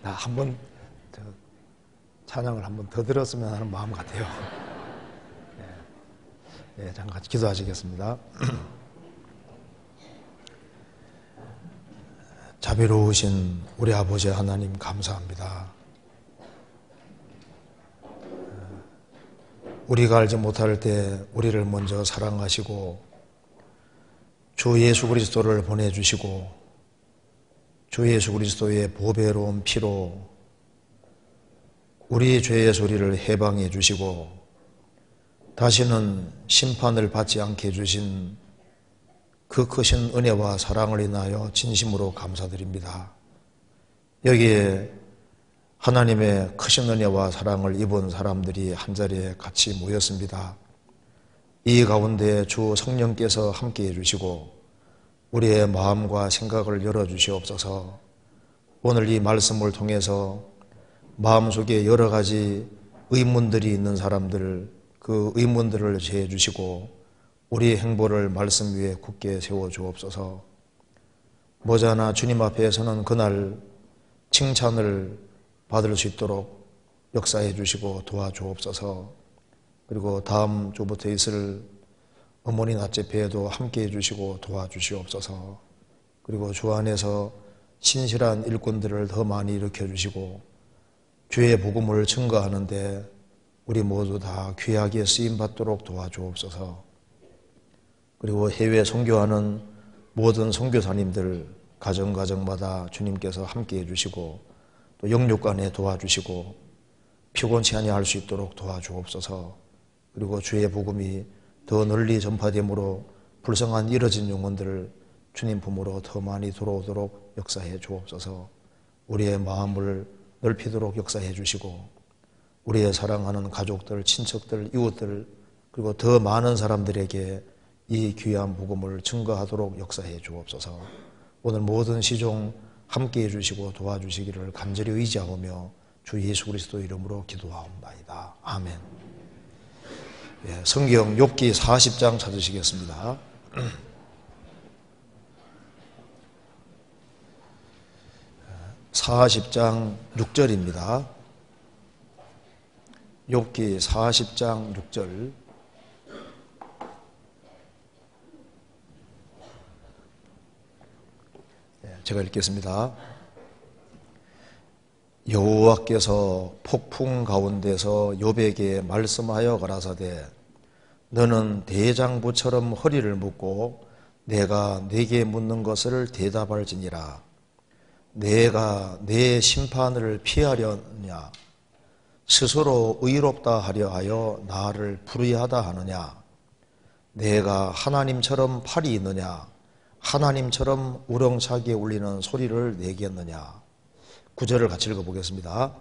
한번 찬양을 한번 더 들었으면 하는 마음 같아요. 네, 잠깐 같이 기도하시겠습니다. 자비로우신 우리 아버지 하나님 감사합니다. 우리가 알지 못할 때 우리를 먼저 사랑하시고 주 예수 그리스도를 보내주시고 주 예수 그리스도의 보배로운 피로 우리 죄의 소리를 해방해 주시고 다시는 심판을 받지 않게 해주신 그 크신 은혜와 사랑을 인하여 진심으로 감사드립니다. 여기에 하나님의 크신 은혜와 사랑을 입은 사람들이 한자리에 같이 모였습니다. 이 가운데 주 성령께서 함께해 주시고 우리의 마음과 생각을 열어주시옵소서. 오늘 이 말씀을 통해서 마음속에 여러 가지 의문들이 있는 사람들, 그 의문들을 제해 주시고 우리의 행보를 말씀 위에 굳게 세워 주옵소서. 모자나 주님 앞에서는 그날 칭찬을 받을 수 있도록 역사해 주시고 도와주옵소서. 그리고 다음 주부터 있을 어머니 낮제패에도 함께해 주시고 도와주시옵소서. 그리고 주 안에서 신실한 일꾼들을 더 많이 일으켜 주시고 주의 복음을 증거하는데 우리 모두 다 귀하게 쓰임받도록 도와주옵소서. 그리고 해외 선교하는 모든 선교사님들 가정가정마다 주님께서 함께해 주시고 또 영육간에 도와주시고 피곤치 아니할 수 있도록 도와주옵소서. 그리고 주의 복음이 더 널리 전파됨으로 불쌍한 잃어진 영혼들을 주님 품으로 더 많이 돌아오도록 역사해 주옵소서. 우리의 마음을 넓히도록 역사해 주시고 우리의 사랑하는 가족들, 친척들, 이웃들 그리고 더 많은 사람들에게 이 귀한 복음을 증거하도록 역사해 주옵소서. 오늘 모든 시종 함께해 주시고 도와주시기를 간절히 의지하오며 주 예수 그리스도 이름으로 기도하옵나이다. 아멘. 예, 성경 욥기 40장 찾으시겠습니다. 40장 6절입니다. 욥기 40장 6절. 제가 읽겠습니다. 여호와께서 폭풍 가운데서 욥에게 말씀하여 가라사대 너는 대장부처럼 허리를 묶고 내가 네게 묻는 것을 대답할지니라. 내가 내 심판을 피하려느냐 스스로 의롭다 하려 하여 나를 불의하다 하느냐. 내가 하나님처럼 팔이 있느냐 하나님처럼 우렁차게 울리는 소리를 내겠느냐. 9절을 같이 읽어보겠습니다.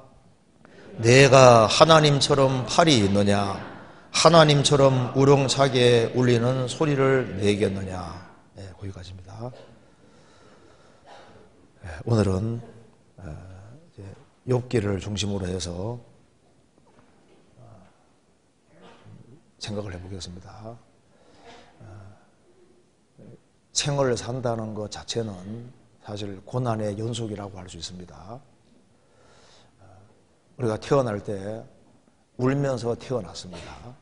내가 하나님처럼 팔이 있느냐 하나님처럼 우렁차게 울리는 소리를 내겠느냐. 네, 거기까지입니다. 오늘은 욥기를 중심으로 해서 생각을 해보겠습니다. 생을 산다는 것 자체는 사실 고난의 연속이라고 할 수 있습니다. 우리가 태어날 때 울면서 태어났습니다.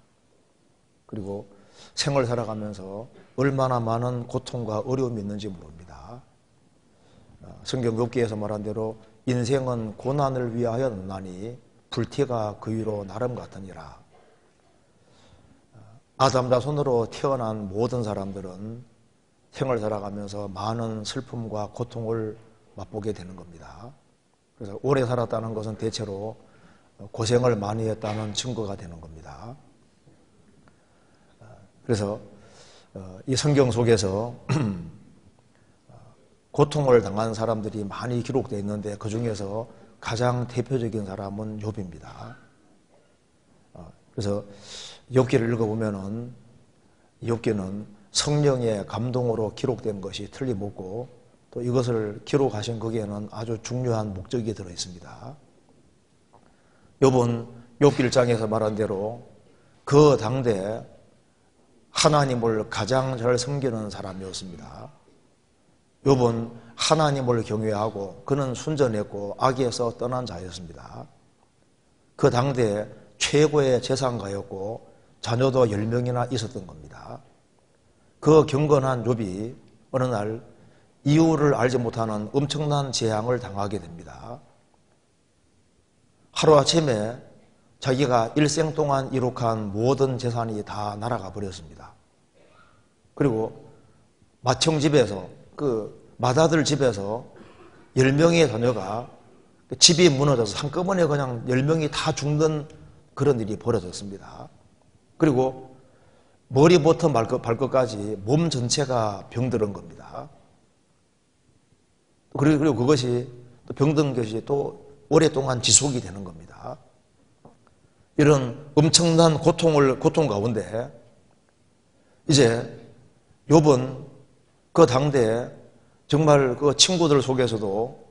그리고 생을 살아가면서 얼마나 많은 고통과 어려움이 있는지 모릅니다. 성경 욥기에서 말한 대로 인생은 고난을 위하여 났나니 불티가 그 위로 나름 같으니라. 아담 자손으로 태어난 모든 사람들은 생을 살아가면서 많은 슬픔과 고통을 맛보게 되는 겁니다. 그래서 오래 살았다는 것은 대체로 고생을 많이 했다는 증거가 되는 겁니다. 그래서 이 성경 속에서 고통을 당한 사람들이 많이 기록되어 있는데 그 중에서 가장 대표적인 사람은 욥입니다. 그래서 욥기를 읽어보면은 욥기는 성령의 감동으로 기록된 것이 틀림없고 또 이것을 기록하신 거기에는 아주 중요한 목적이 들어있습니다. 욥은 욥기 1장에서 말한 대로 그 당대 하나님을 가장 잘 섬기는 사람이었습니다. 욥은 하나님을 경외하고 그는 순전했고 악에서 떠난 자였습니다. 그 당대에 최고의 재산가였고 자녀도 10명이나 있었던 겁니다. 그 경건한 욥이 어느 날 이유를 알지 못하는 엄청난 재앙을 당하게 됩니다. 하루아침에 자기가 일생 동안 이룩한 모든 재산이 다 날아가 버렸습니다. 그리고 맏형집에서 그 맏아들 집에서 10명의 자녀가 집이 무너져서 한꺼번에 그냥 10명이 다 죽는 그런 일이 벌어졌습니다. 그리고 머리부터 발끝까지 몸 전체가 병들은 겁니다. 그리고 그것이 또 병든 것이 또 오랫동안 지속이 되는 겁니다. 이런 엄청난 고통 가운데 이제 욥은 그 당대에 정말 그 친구들 속에서도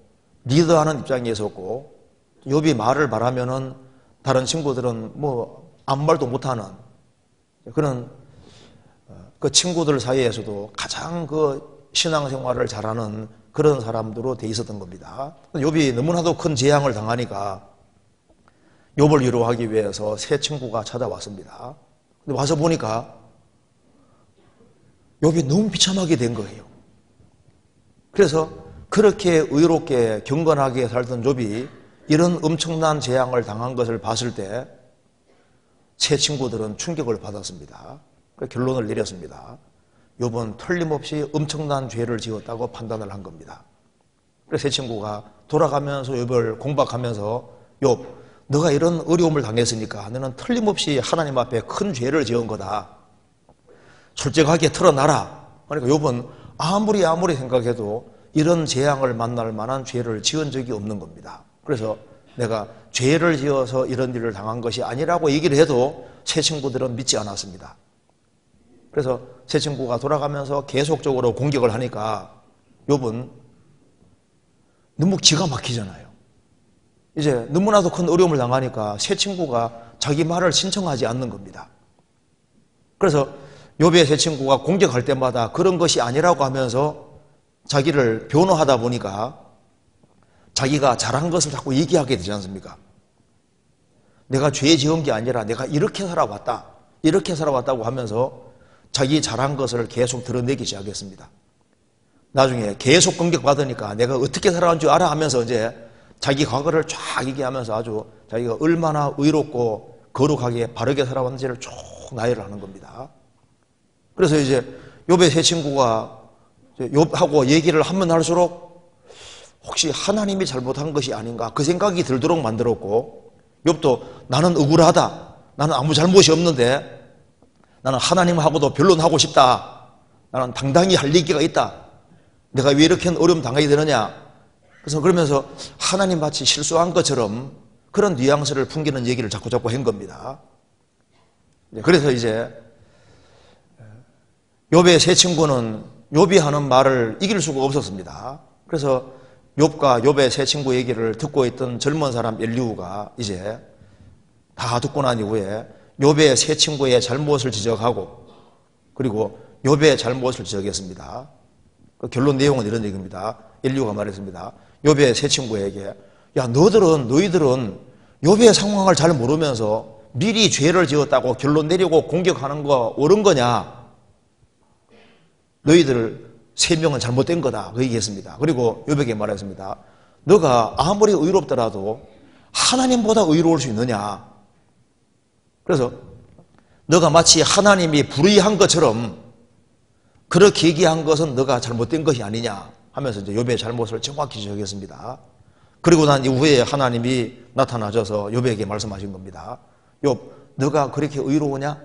리더하는 입장에 있었고, 욥이 말을 말하면은 다른 친구들은 뭐 아무 말도 못하는 그런 그 친구들 사이에서도 가장 그 신앙생활을 잘하는 그런 사람들로 돼 있었던 겁니다. 욥이 너무나도 큰 재앙을 당하니까 욥을 위로하기 위해서 새 친구가 찾아왔습니다. 근데 와서 보니까 욥이 너무 비참하게 된 거예요. 그래서 그렇게 의롭게 경건하게 살던 욥이 이런 엄청난 재앙을 당한 것을 봤을 때 새 친구들은 충격을 받았습니다. 결론을 내렸습니다. 욥은 틀림없이 엄청난 죄를 지었다고 판단을 한 겁니다. 그래서 새 친구가 돌아가면서 욥을 공박하면서 욥, 너가 이런 어려움을 당했으니까 너는 틀림없이 하나님 앞에 큰 죄를 지은 거다. 솔직하게 털어놔라. 그러니까 욥은 아무리 생각해도 이런 재앙을 만날 만한 죄를 지은 적이 없는 겁니다. 그래서 내가 죄를 지어서 이런 일을 당한 것이 아니라고 얘기를 해도 새 친구들은 믿지 않았습니다. 그래서 새 친구가 돌아가면서 계속적으로 공격을 하니까 욥은 너무 기가 막히잖아요. 이제 너무나도 큰 어려움을 당하니까 새 친구가 자기 말을 신청하지 않는 겁니다. 그래서 욥의 새 친구가 공격할 때마다 그런 것이 아니라고 하면서 자기를 변호하다 보니까 자기가 잘한 것을 자꾸 얘기하게 되지 않습니까? 내가 죄 지은 게 아니라 내가 이렇게 살아왔다고 하면서 자기 잘한 것을 계속 드러내기 시작했습니다. 나중에 계속 공격받으니까 내가 어떻게 살아온 줄 알아 하면서 이제 자기 과거를 쫙 얘기하면서 아주 자기가 얼마나 의롭고 거룩하게 바르게 살아왔는지를 쭉 나열을 하는 겁니다. 그래서 이제 욥의 새 친구가 욥하고 얘기를 하면 할수록 혹시 하나님이 잘못한 것이 아닌가 그 생각이 들도록 만들었고, 욥도 나는 억울하다, 나는 아무 잘못이 없는데 나는 하나님하고도 변론하고 싶다, 나는 당당히 할 얘기가 있다, 내가 왜 이렇게 어려움 당하게 되느냐. 그래서 그러면서 하나님 마치 실수한 것처럼 그런 뉘앙스를 풍기는 얘기를 자꾸 한 겁니다. 그래서 이제 욥의 새 친구는 욥이 하는 말을 이길 수가 없었습니다. 그래서 욥과 욥의 새 친구 얘기를 듣고 있던 젊은 사람 엘리후가 이제 다 듣고 난 이후에 욥의 새 친구의 잘못을 지적하고 그리고 욥의 잘못을 지적했습니다. 그 결론 내용은 이런 얘기입니다. 엘리후가 말했습니다. 욥의 새 친구에게, 야, 너희들은 욥의 상황을 잘 모르면서 미리 죄를 지었다고 결론 내리고 공격하는 거 옳은 거냐? 너희들 3명은 잘못된 거다. 그 얘기했습니다. 그리고 욥에게 말했습니다. 너가 아무리 의롭더라도 하나님보다 의로울 수 있느냐? 그래서 너가 마치 하나님이 불의한 것처럼 그렇게 얘기한 것은 너가 잘못된 것이 아니냐 하면서 이제 욥의 잘못을 정확히 지적했습니다. 그리고 난 이후에 하나님이 나타나셔서 욥에게 말씀하신 겁니다. 욥, 너가 그렇게 의로우냐?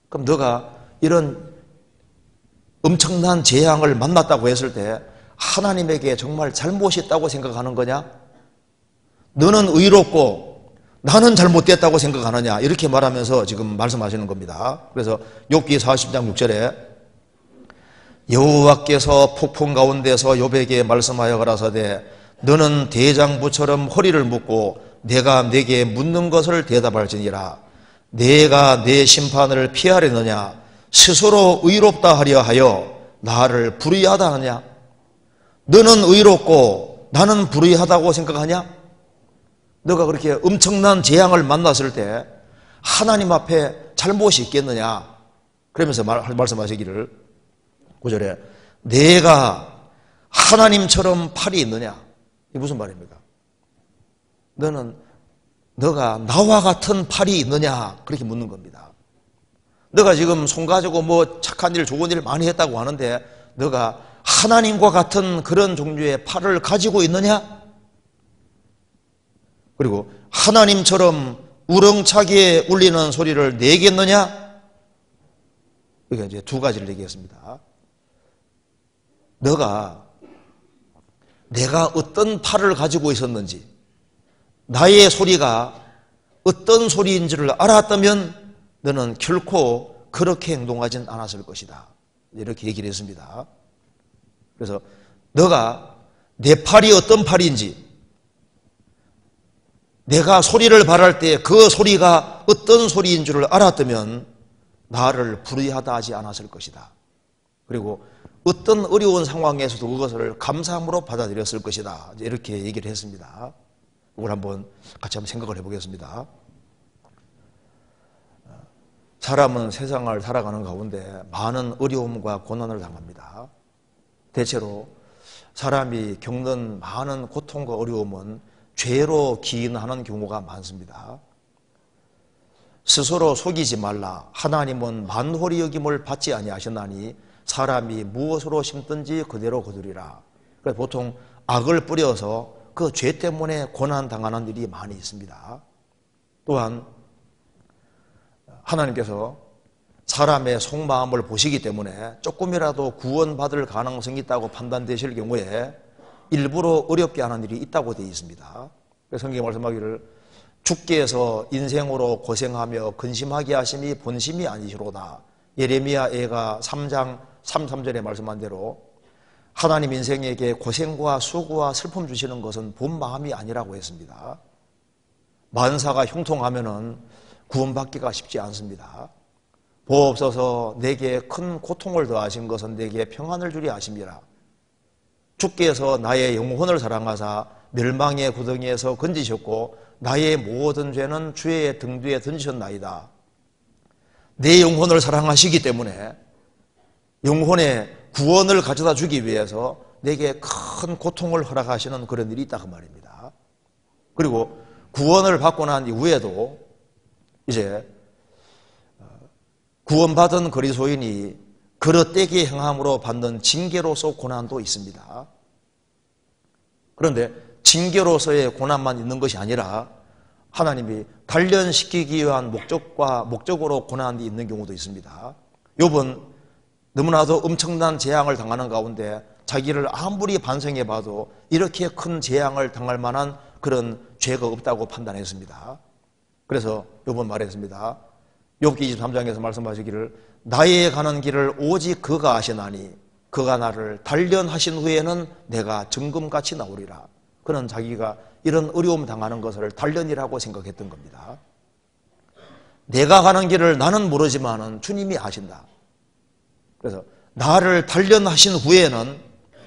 그럼 너가 이런 엄청난 재앙을 만났다고 했을 때 하나님에게 정말 잘못이 있다고 생각하는 거냐? 너는 의롭고 나는 잘못됐다고 생각하느냐? 이렇게 말하면서 지금 말씀하시는 겁니다. 그래서 욥기 40장 6절에 여호와께서 폭풍 가운데서 욥에게 말씀하여 가라사대 너는 대장부처럼 허리를 묶고 내가 내게 묻는 것을 대답할지니라. 내가 내 심판을 피하려느냐? 스스로 의롭다 하려 하여 나를 불의하다 하느냐? 너는 의롭고 나는 불의하다고 생각하냐? 너가 그렇게 엄청난 재앙을 만났을 때 하나님 앞에 잘못이 있겠느냐? 그러면서 말씀하시기를 9절에 내가 하나님처럼 팔이 있느냐? 이게 무슨 말입니까? 너가 나와 같은 팔이 있느냐? 그렇게 묻는 겁니다. 너가 지금 손 가지고 뭐 착한 일, 좋은 일 많이 했다고 하는데 너가 하나님과 같은 그런 종류의 팔을 가지고 있느냐? 그리고 하나님처럼 우렁차게 울리는 소리를 내겠느냐? 이게 이제 두 가지를 얘기했습니다. 내가 어떤 팔을 가지고 있었는지, 나의 소리가 어떤 소리인지를 알았다면 너는 결코 그렇게 행동하진 않았을 것이다. 이렇게 얘기를 했습니다. 그래서 너가 내 팔이 어떤 팔인지, 내가 소리를 발할 때 그 소리가 어떤 소리인 줄을 알았다면 나를 불의하다 하지 않았을 것이다. 그리고 어떤 어려운 상황에서도 그것을 감사함으로 받아들였을 것이다. 이렇게 얘기를 했습니다. 이걸 같이 한번 생각을 해보겠습니다. 사람은 세상을 살아가는 가운데 많은 어려움과 고난을 당합니다. 대체로 사람이 겪는 많은 고통과 어려움은 죄로 기인하는 경우가 많습니다. 스스로 속이지 말라. 하나님은 만홀히 여김을 받지 아니하셨나니 사람이 무엇으로 심든지 그대로 거두리라. 그래서 보통 악을 뿌려서 그 죄 때문에 고난당하는 일이 많이 있습니다. 또한 하나님께서 사람의 속마음을 보시기 때문에 조금이라도 구원받을 가능성이 있다고 판단되실 경우에 일부러 어렵게 하는 일이 있다고 되어 있습니다. 성경에 말씀하기를 주께서 인생으로 고생하며 근심하게 하심이 본심이 아니시로다. 예레미야 애가 3장 3, 3절에 말씀한 대로 하나님 인생에게 고생과 수고와 슬픔 주시는 것은 본 마음이 아니라고 했습니다. 만사가 형통하면은 구원받기가 쉽지 않습니다. 보 없어서 내게 큰 고통을 더하신 것은 내게 평안을 주려 하심이라. 주께서 나의 영혼을 사랑하사 멸망의 구덩이에서 건지셨고 나의 모든 죄는 주의 등 뒤에 던지셨나이다. 내 영혼을 사랑하시기 때문에 영혼의 구원을 가져다 주기 위해서 내게 큰 고통을 허락하시는 그런 일이 있다 그 말입니다. 그리고 구원을 받고 난 이후에도 이제 구원받은 그리스도인이 그릇되게 행함으로 받는 징계로서 고난도 있습니다. 그런데 징계로서의 고난만 있는 것이 아니라 하나님이 단련시키기 위한 목적으로 고난이 있는 경우도 있습니다. 욥은 너무나도 엄청난 재앙을 당하는 가운데 자기를 아무리 반성해 봐도 이렇게 큰 재앙을 당할 만한 그런 죄가 없다고 판단했습니다. 그래서 욥은 말했습니다. 욥기 23장에서 말씀하시기를 나의 가는 길을 오직 그가 아시나니 그가 나를 단련하신 후에는 내가 정금같이 나오리라. 그는 자기가 이런 어려움 당하는 것을 단련이라고 생각했던 겁니다. 내가 가는 길을 나는 모르지만은 주님이 아신다. 그래서 나를 단련하신 후에는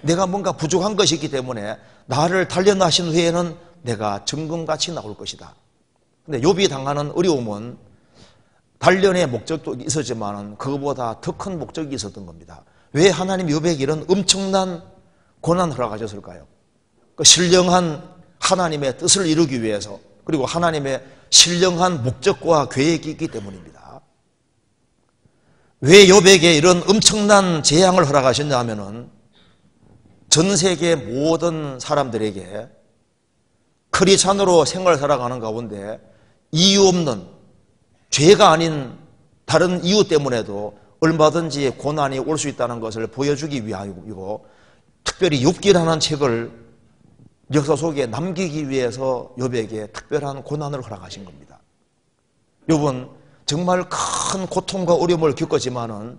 내가 뭔가 부족한 것이 있기 때문에 나를 단련하신 후에는 내가 정금같이 나올 것이다. 근데 욥이 당하는 어려움은 단련의 목적도 있었지만 그것보다 더 큰 목적이 있었던 겁니다. 왜 하나님 욥에게 이런 엄청난 고난을 허락하셨을까요? 그 신령한 하나님의 뜻을 이루기 위해서, 그리고 하나님의 신령한 목적과 계획이 있기 때문입니다. 왜 욥에게 이런 엄청난 재앙을 허락하셨냐 하면은 전 세계 모든 사람들에게 크리스찬으로 생활을 살아가는 가운데 이유 없는 죄가 아닌 다른 이유 때문에도 얼마든지 고난이 올 수 있다는 것을 보여주기 위함이고, 특별히 욥기라는 책을 역사 속에 남기기 위해서 욥에게 특별한 고난을 허락하신 겁니다. 욥은 정말 큰 고통과 어려움을 겪었지만은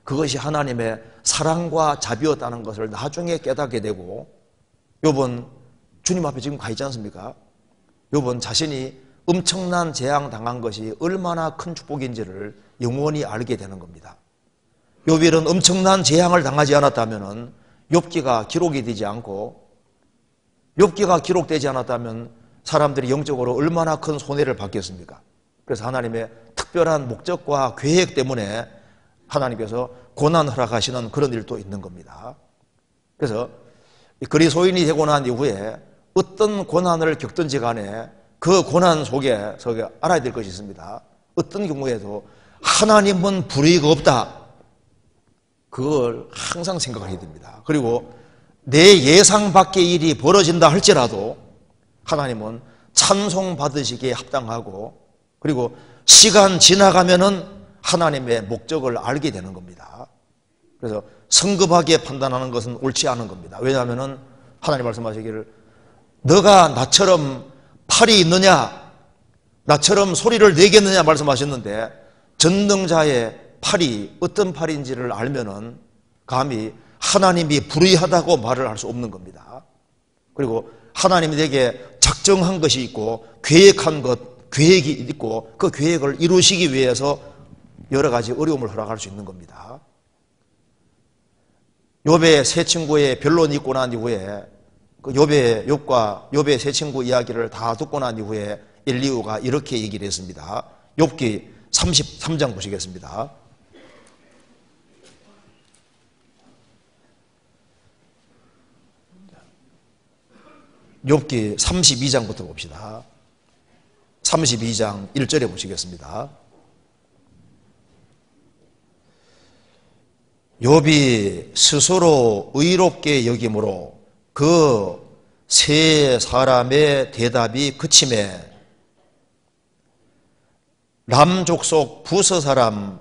그것이 하나님의 사랑과 자비였다는 것을 나중에 깨닫게 되고, 욥은 주님 앞에 지금 가 있지 않습니까? 욥은 자신이 엄청난 재앙 당한 것이 얼마나 큰 축복인지를 영원히 알게 되는 겁니다. 욥이 이런 엄청난 재앙을 당하지 않았다면 욥기가 기록이 되지 않고 욥기가 기록되지 않았다면 사람들이 영적으로 얼마나 큰 손해를 받겠습니까? 그래서 하나님의 특별한 목적과 계획 때문에 하나님께서 고난 허락하시는 그런 일도 있는 겁니다. 그래서 그리스도인이 되고 난 이후에 어떤 고난을 겪든지 간에 그 고난 속에서 알아야 될 것이 있습니다. 어떤 경우에도 하나님은 불의가 없다. 그걸 항상 생각해야 됩니다. 그리고 내 예상 밖의 일이 벌어진다 할지라도 하나님은 찬송받으시기에 합당하고, 그리고 시간 지나가면은 하나님의 목적을 알게 되는 겁니다. 그래서 성급하게 판단하는 것은 옳지 않은 겁니다. 왜냐하면은 하나님 말씀하시기를 너가 나처럼 팔이 있느냐, 나처럼 소리를 내겠느냐 말씀하셨는데, 전능자의 팔이 어떤 팔인지를 알면은 감히 하나님이 불의하다고 말을 할 수 없는 겁니다. 그리고 하나님이 내게 작정한 것이 있고 계획한 것, 계획이 있고 그 계획을 이루시기 위해서 여러 가지 어려움을 허락할 수 있는 겁니다. 욥의 세 친구의 변론이 있고 난 이후에 그 욥의 세 친구 이야기를 다 듣고 난 이후에 엘리후가 이렇게 얘기를 했습니다. 욥기 33장 보시겠습니다. 욥기 32장부터 봅시다. 32장 1절에 보시겠습니다. 욥이 스스로 의롭게 여김으로 그 세 사람의 대답이 그침에 람 족속 부스 사람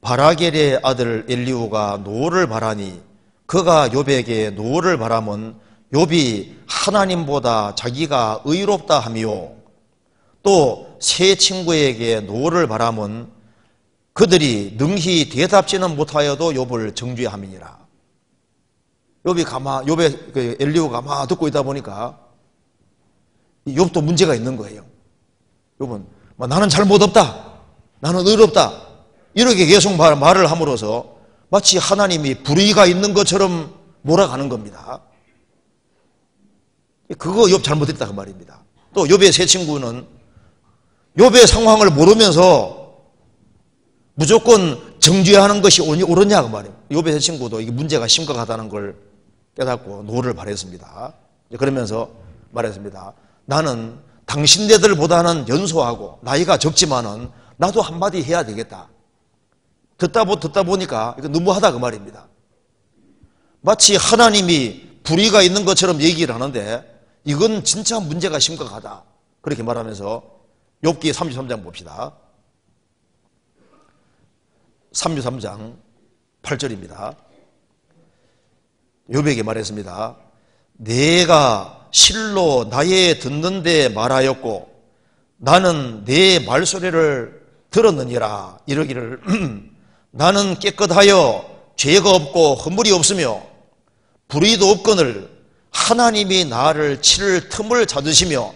바라겔의 아들 엘리후가 노를 바라니 그가 욥에게 노를 바라면 욥이 하나님보다 자기가 의롭다 하며 또 세 친구에게 노를 바라면 그들이 능히 대답지는 못하여도 욥을 정죄함이니라. 욥의 엘리후가 막 듣고 있다 보니까 욥도 문제가 있는 거예요. 욥은 나는 잘못 없다, 나는 의롭다, 이렇게 계속 말을 함으로써 마치 하나님이 불의가 있는 것처럼 몰아가는 겁니다. 그거 욥 잘못했다 그 말입니다. 또 욥의 세 친구는 욥의 상황을 모르면서 무조건 정죄하는 것이 옳으냐 그 말이에요. 욥의 세 친구도 이게 문제가 심각하다는 걸 깨닫고 노를 바랬습니다. 그러면서 말했습니다. 나는 당신네들보다는 연소하고 나이가 적지만은 나도 한마디 해야 되겠다. 듣다 보니까 이거 너무하다 그 말입니다. 마치 하나님이 불의가 있는 것처럼 얘기를 하는데 이건 진짜 문제가 심각하다. 그렇게 말하면서 욥기 33장 봅시다. 33장 8절입니다. 욥에게 말했습니다. 내가 실로 나의 듣는데 말하였고 나는 내 말소리를 들었느니라. 이러기를 나는 깨끗하여 죄가 없고 허물이 없으며 불의도 없거늘 하나님이 나를 치를 틈을 찾으시며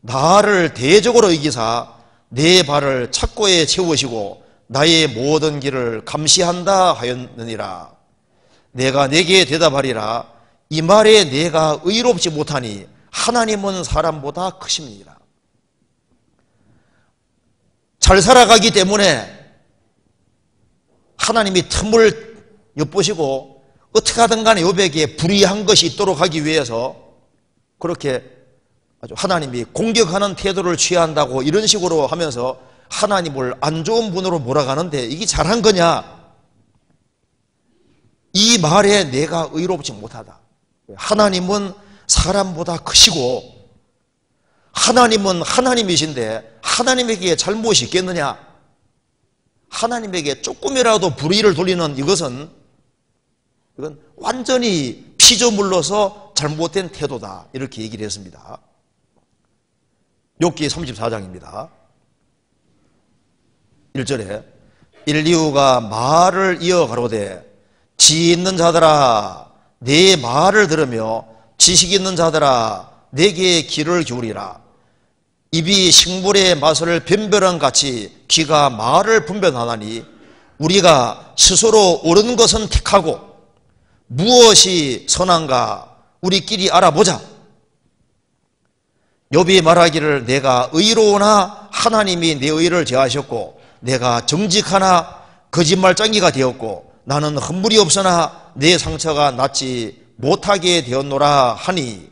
나를 대적으로 이기사 내 발을 착고에 채우시고 나의 모든 길을 감시한다 하였느니라. 내가 내게 대답하리라. 이 말에 내가 의롭지 못하니 하나님은 사람보다 크심이니라. 잘 살아가기 때문에 하나님이 틈을 엿보시고 어떻게 하든 간에 욥에게 불의한 것이 있도록 하기 위해서 그렇게 아주 하나님이 공격하는 태도를 취한다고 이런 식으로 하면서 하나님을 안 좋은 분으로 몰아가는데 이게 잘한 거냐? 이 말에 내가 의롭지 못하다. 하나님은 사람보다 크시고 하나님은 하나님이신데 하나님에게 잘못이 있겠느냐? 하나님에게 조금이라도 불의를 돌리는 이건 완전히 피조물로서 잘못된 태도다. 이렇게 얘기를 했습니다. 욥기 34장입니다. 1절에 엘리후가 말을 이어 가로되 지 있는 자들아 내 말을 들으며 지식 있는 자들아 내게 귀를 기울이라. 입이 식물의 맛을 변별한 같이 귀가 말을 분별하나니 우리가 스스로 옳은 것은 택하고 무엇이 선한가 우리끼리 알아보자. 욥이 말하기를 내가 의로우나 하나님이 내 의를 제하셨고 내가 정직하나 거짓말쟁이가 되었고 나는 헌물이 없으나 내 상처가 낫지 못하게 되었노라 하니.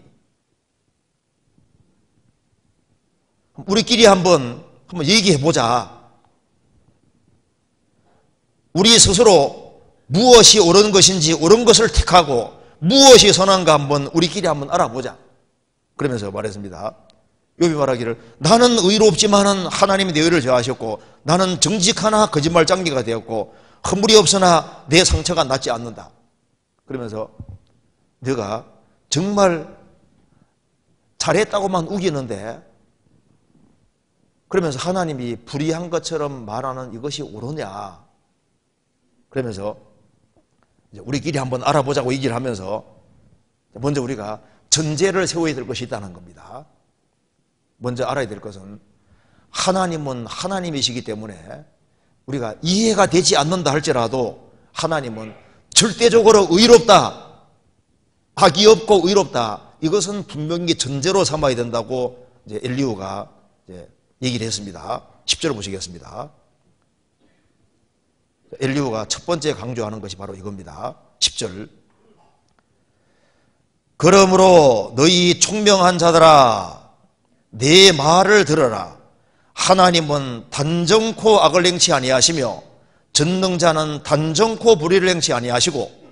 우리끼리 한번 얘기해보자. 우리 스스로 무엇이 옳은 것인지 옳은 것을 택하고 무엇이 선한가 한번 우리끼리 한번 알아보자. 그러면서 말했습니다. 욥이 말하기를 나는 의롭지만은 하나님이 내 의를 제하셨고 나는 정직하나 거짓말쟁이가 되었고 헌물이 없으나 내 상처가 낫지 않는다. 그러면서 네가 정말 잘했다고만 우기는데 그러면서 하나님이 불의한 것처럼 말하는 이것이 옳으냐. 그러면서 우리끼리 한번 알아보자고 얘기를 하면서 먼저 우리가 전제를 세워야 될 것이 있다는 겁니다. 먼저 알아야 될 것은 하나님은 하나님이시기 때문에 우리가 이해가 되지 않는다 할지라도 하나님은 절대적으로 의롭다, 악이 없고 의롭다, 이것은 분명히 전제로 삼아야 된다고 이제 엘리후가 얘기를 했습니다. 10절을 보시겠습니다. 엘리후가 첫 번째 강조하는 것이 바로 이겁니다. 10절. 그러므로 너희 총명한 자들아 내 말을 들어라. 하나님은 단정코 악을 행치 아니하시며 전능자는 단정코 불의를 행치 아니하시고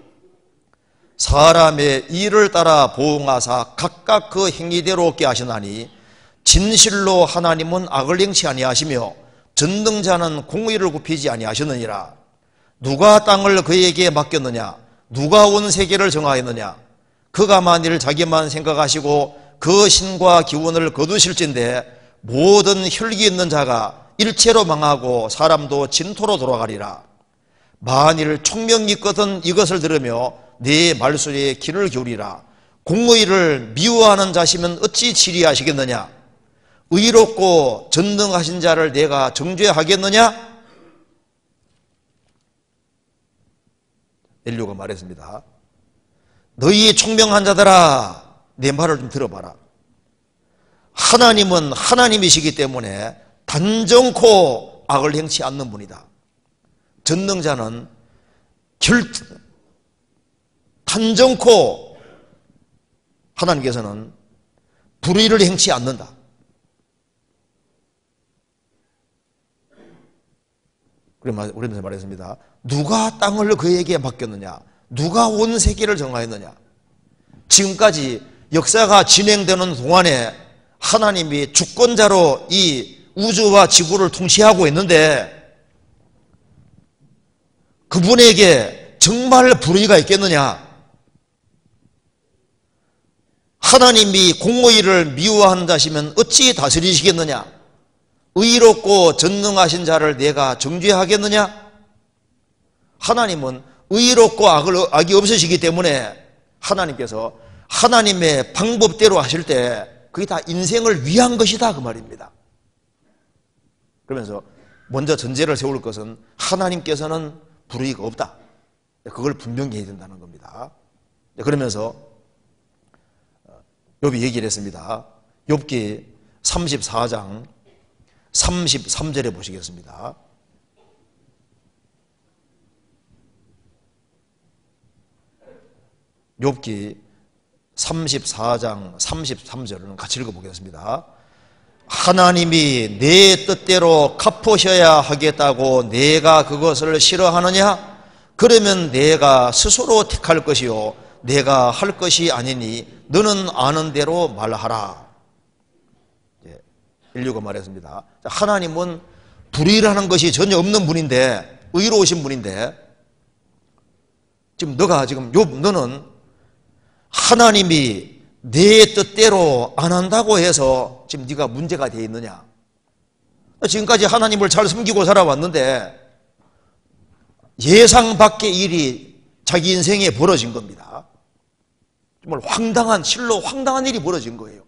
사람의 일을 따라 보응하사 각각 그 행위대로 얻게 하시나니 진실로 하나님은 악을 행치 아니하시며 전능자는 공의를 굽히지 아니하셨느니라. 누가 땅을 그에게 맡겼느냐? 누가 온 세계를 정하였느냐? 그가 만일 자기만 생각하시고 그 신과 기운을 거두실진데 모든 혈기 있는 자가 일체로 망하고 사람도 진토로 돌아가리라. 만일 총명이 있거든 이것을 들으며 네 말소리에 귀를 기울이라. 공의를 미워하는 자시면 어찌 치리하시겠느냐? 의롭고 전능하신 자를 내가 정죄하겠느냐? 엘리후가 말했습니다. 너희 총명한 자들아 내 말을 좀 들어봐라. 하나님은 하나님이시기 때문에 단정코 악을 행치 않는 분이다. 전능자는 단정코 하나님께서는 불의를 행치 않는다. 그러면서 말했습니다. 누가 땅을 그에게 맡겼느냐? 누가 온 세계를 정하였느냐? 지금까지 역사가 진행되는 동안에 하나님이 주권자로 이 우주와 지구를 통치하고 있는데 그분에게 정말 불의가 있겠느냐? 하나님이 공의를 미워하는 자시면 어찌 다스리시겠느냐? 의롭고 전능하신 자를 내가 정죄하겠느냐? 하나님은 의롭고 악이 없으시기 때문에 하나님께서 하나님의 방법대로 하실 때 그게 다 인생을 위한 것이다 그 말입니다. 그러면서 먼저 전제를 세울 것은 하나님께서는 불의가 없다. 그걸 분명히 해야 된다는 겁니다. 그러면서 욥이 얘기를 했습니다. 욥기 34장 33절에 보시겠습니다. 욥기 34장 33절을 같이 읽어보겠습니다. 하나님이 내 뜻대로 갚으셔야 하겠다고 내가 그것을 싫어하느냐? 그러면 내가 스스로 택할 것이요 내가 할 것이 아니니 너는 아는 대로 말하라. 엘리후가 말했습니다. 하나님은 불의라는 것이 전혀 없는 분인데 의로우신 분인데 지금 욥 너는 하나님이 내 뜻대로 안 한다고 해서 지금 네가 문제가 되어 있느냐? 지금까지 하나님을 잘 섬기고 살아왔는데 예상 밖의 일이 자기 인생에 벌어진 겁니다. 정말 실로 황당한 일이 벌어진 거예요.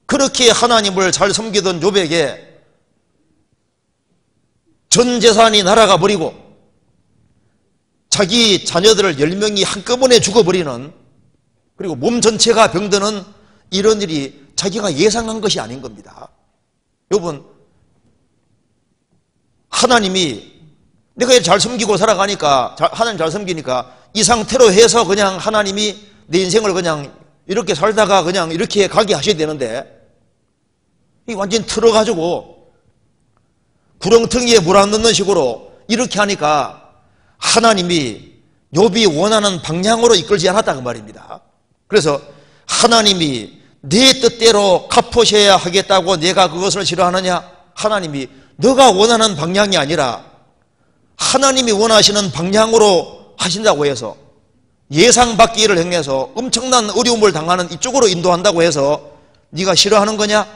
그렇게 하나님을 잘 섬기던 욥에게 전 재산이 날아가 버리고 자기 자녀들을 10명이 한꺼번에 죽어버리는, 그리고 몸 전체가 병드는 이런 일이 자기가 예상한 것이 아닌 겁니다. 여러분, 하나님이 내가 잘 섬기고 살아가니까, 하나님 잘 섬기니까 이 상태로 해서 그냥 하나님이 내 인생을 그냥 이렇게 살다가 그냥 이렇게 가게 하셔야 되는데, 이 완전 틀어가지고 구렁텅이에 물 안 넣는 식으로 이렇게 하니까 하나님이 욥이 원하는 방향으로 이끌지 않았다 그 말입니다. 그래서 하나님이 내 뜻대로 갚으셔야 하겠다고 내가 그것을 싫어하느냐? 하나님이 너가 원하는 방향이 아니라 하나님이 원하시는 방향으로 하신다고 해서, 예상 밖의 일을 행해서 엄청난 어려움을 당하는 이쪽으로 인도한다고 해서 네가 싫어하는 거냐?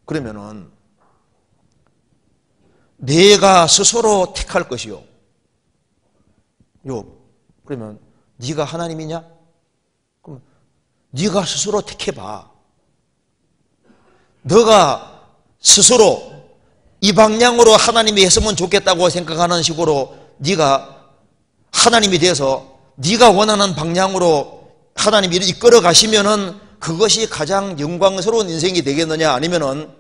그러면은 내가 스스로 택할 것이요. 그러면 네가 하나님이냐? 그럼 네가 스스로 택해봐. 너가 스스로 이 방향으로 하나님이 했으면 좋겠다고 생각하는 식으로 네가 하나님이 돼서 네가 원하는 방향으로 하나님이 이끌어 가시면은 그것이 가장 영광스러운 인생이 되겠느냐? 아니면은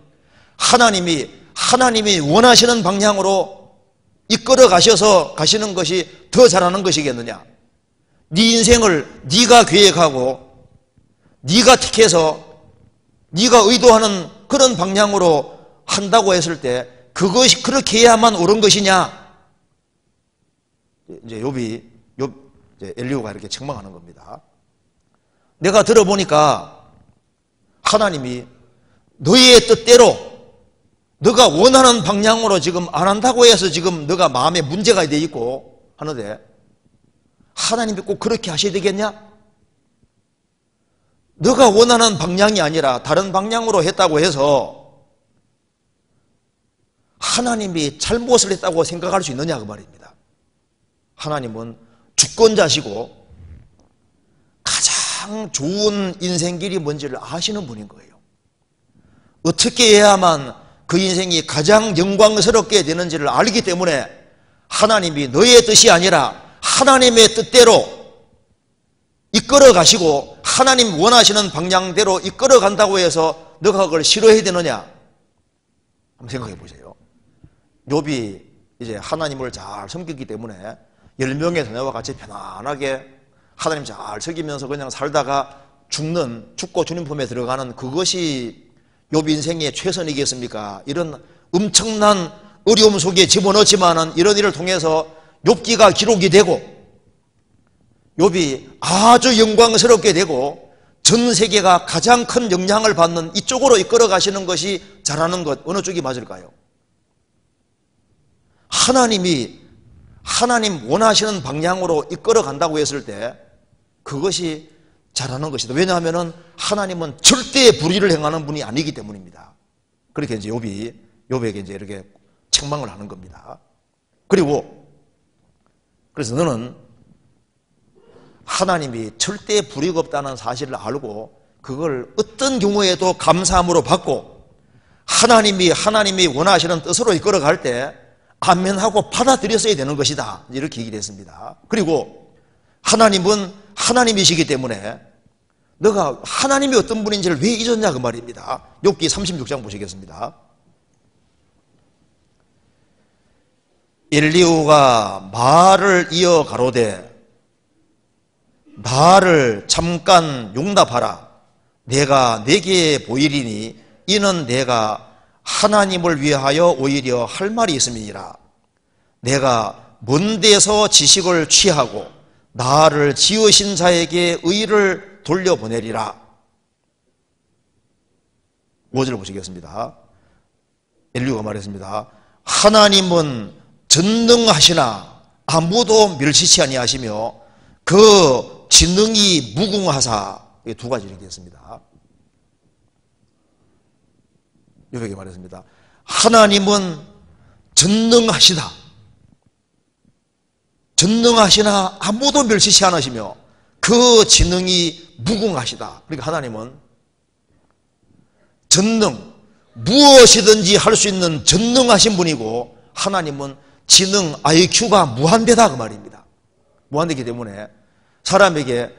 하나님이 원하시는 방향으로 이끌어 가셔서 가시는 것이 더 잘하는 것이겠느냐? 네 인생을 네가 계획하고 네가 택해서 네가 의도하는 그런 방향으로 한다고 했을 때 그것이 그렇게 해야만 옳은 것이냐? 이제 엘리후가 이렇게 책망하는 겁니다. 내가 들어보니까 하나님이 너의 뜻대로 너가 원하는 방향으로 지금 안 한다고 해서 지금 너가 마음에 문제가 돼 있고 하는데, 하나님이 꼭 그렇게 하셔야 되겠냐? 너가 원하는 방향이 아니라 다른 방향으로 했다고 해서 하나님이 잘못을 했다고 생각할 수 있느냐 그 말입니다. 하나님은 주권자시고 가장 좋은 인생길이 뭔지를 아시는 분인 거예요. 어떻게 해야만 그 인생이 가장 영광스럽게 되는지를 알기 때문에 하나님이 너의 뜻이 아니라 하나님의 뜻대로 이끌어 가시고 하나님 원하시는 방향대로 이끌어 간다고 해서 너가 그걸 싫어해야 되느냐? 한번 생각해 보세요. 욥이 이제 하나님을 잘 섬겼기 때문에 10명의 자녀와 같이 편안하게 하나님 잘 섬기면서 그냥 살다가 죽고 주님 품에 들어가는 그것이 욥 인생의 최선이겠습니까? 이런 엄청난 어려움 속에 집어넣지만은 이런 일을 통해서 욥기가 기록이 되고 욥이 아주 영광스럽게 되고 전 세계가 가장 큰 영향을 받는 이쪽으로 이끌어 가시는 것이 잘하는 것, 어느 쪽이 맞을까요? 하나님 원하시는 방향으로 이끌어 간다고 했을 때 그것이 잘하는 것이다. 왜냐하면 하나님은 절대 불의를 행하는 분이 아니기 때문입니다. 그렇게 이제 욥에게 이제 이렇게 책망을 하는 겁니다. 그래서 너는 하나님이 절대 불의가 없다는 사실을 알고 그걸 어떤 경우에도 감사함으로 받고 하나님이 원하시는 뜻으로 이끌어 갈 때 아멘하고 받아들였어야 되는 것이다. 이렇게 얘기를 했습니다. 그리고 하나님은 하나님이시기 때문에 너가 하나님이 어떤 분인지를 왜 잊었냐 그 말입니다. 욥기 36장 보시겠습니다. 엘리후가 말을 이어 가로되 나를 잠깐 용납하라. 내가 내게 보이리니 이는 내가 하나님을 위하여 오히려 할 말이 있음이니라. 내가 먼 데서 지식을 취하고 나를 지으신 자에게 의를 돌려보내리라. 5절 보시겠습니다. 엘리후가 말했습니다. 하나님은 전능하시나 아무도 멸시치 아니하시며 그 지능이 무궁하사. 이게 두 가지 이렇게 했습니다. 이렇게 말했습니다. 하나님은 전능하시다. 전능하시나 아무도 멸시치 않으시며 그 지능이 무궁하시다. 그러니까 하나님은 전능, 무엇이든지 할 수 있는 전능하신 분이고 하나님은 지능, IQ가 무한대다 그 말입니다. 무한대기 때문에 사람에게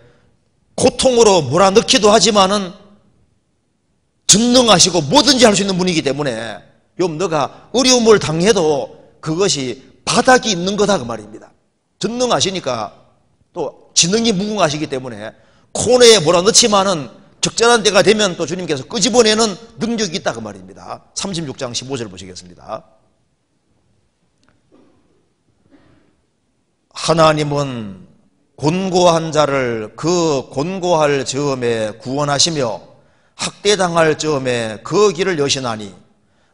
고통으로 몰아넣기도 하지만은 전능하시고 뭐든지 할 수 있는 분이기 때문에 너가 어려움을 당해도 그것이 바닥이 있는 거다 그 말입니다. 전능하시니까 또 지능이 무궁하시기 때문에 코너에 몰아넣지만은 적절한 때가 되면 또 주님께서 끄집어내는 능력이 있다 그 말입니다. 36장 15절 보시겠습니다. 하나님은 곤고한 자를 그 곤고할 즈음에 구원하시며 학대당할 즈음에 그 길을 여시나니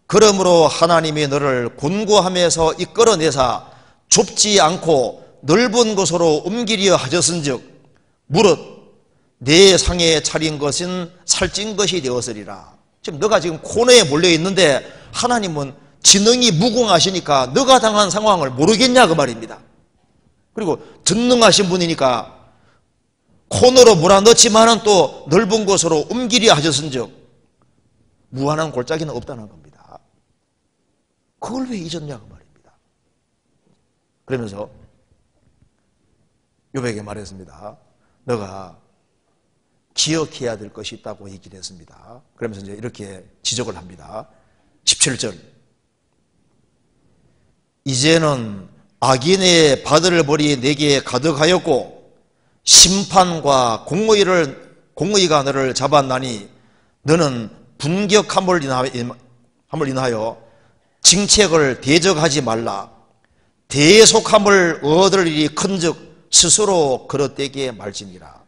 그러므로 하나님이 너를 곤고함에서 이끌어내사 좁지 않고 넓은 곳으로 옮기려 하셨은즉 무릇 내 상에 차린 것은 살찐 것이 되었으리라. 지금 너가 지금 코너에 몰려 있는데 하나님은 지능이 무궁하시니까 너가 당한 상황을 모르겠냐 그 말입니다. 그리고 전능하신 분이니까 코너로 몰아넣지만은 또 넓은 곳으로 옮기려 하셨은즉 무한한 골짜기는 없다는 겁니다. 그걸 왜 잊었냐 그 말입니다. 그러면서 욥에게 말했습니다. 너가 기억해야 될 것이 있다고 얘기를 했습니다. 그러면서 이제 이렇게 지적을 합니다. 17절. 이제는 악인의 바들 벌이 내게 가득하였고 심판과 공의가 너를 잡았나니 너는 분격함을 인하여 징책을 대적하지 말라. 대속함을 얻을 일이 큰즉 스스로 그릇되게 말지니라.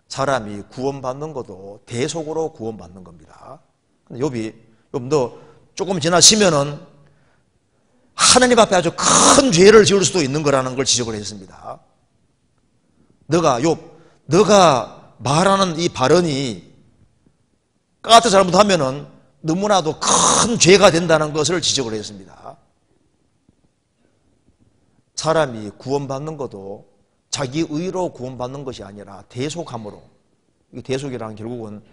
사람이 구원받는 것도 대속으로 구원받는 겁니다. 근데 욥이 너 조금 지나시면은 하나님 앞에 아주 큰 죄를 지을 수도 있는 거라는 걸 지적을 했습니다. 너가 말하는 이 발언이 까맣게 잘못하면은 너무나도 큰 죄가 된다는 것을 지적을 했습니다. 사람이 구원받는 것도 자기 의로 구원받는 것이 아니라 대속함으로, 이 대속이라는 결국은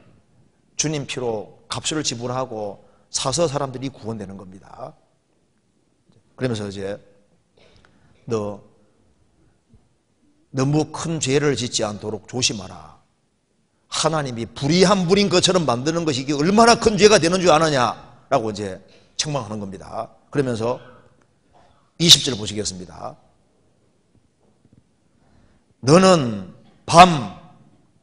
주님 피로 값을 지불하고 사서 사람들이 구원되는 겁니다. 그러면서 이제 너 너무 큰 죄를 짓지 않도록 조심하라. 하나님이 불의한 분인 것처럼 만드는 것이 이게 얼마나 큰 죄가 되는 줄 아느냐라고 이제 책망하는 겁니다. 그러면서 20절 보시겠습니다. 너는 밤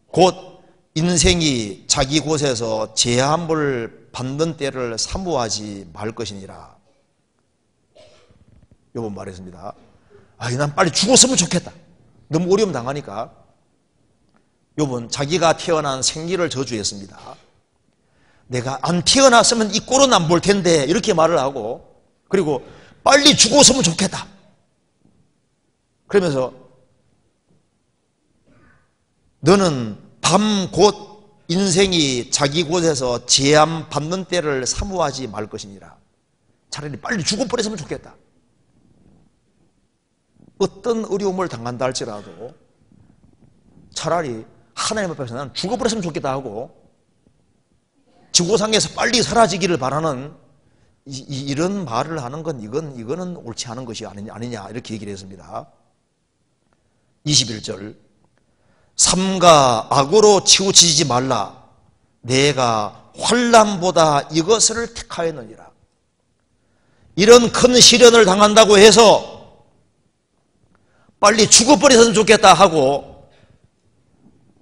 곧 인생이 자기 곳에서 제한을 받는 때를 사모하지 말 것이니라. 욥은 말했습니다. 난 빨리 죽었으면 좋겠다. 너무 어려움 당하니까 욥은 자기가 태어난 생리를 저주했습니다. 내가 안 태어났으면 이 꼴은 안 볼 텐데 이렇게 말을 하고, 그리고 빨리 죽었으면 좋겠다. 그러면서 너는 밤 곧 인생이 자기 곳에서 제한 받는 때를 사모하지 말 것이니라. 차라리 빨리 죽어버렸으면 좋겠다. 어떤 어려움을 당한다 할지라도 차라리 하나님 앞에서 난 죽어버렸으면 좋겠다 하고 지구상에서 빨리 사라지기를 바라는 이런 말을 하는 건 이거는 옳지 않은 것이 아니냐 이렇게 얘기를 했습니다. 21절. 삼가 악으로 치우치지 말라. 내가 환난보다 이것을 택하였느니라. 이런 큰 시련을 당한다고 해서 빨리 죽어버렸으면 좋겠다 하고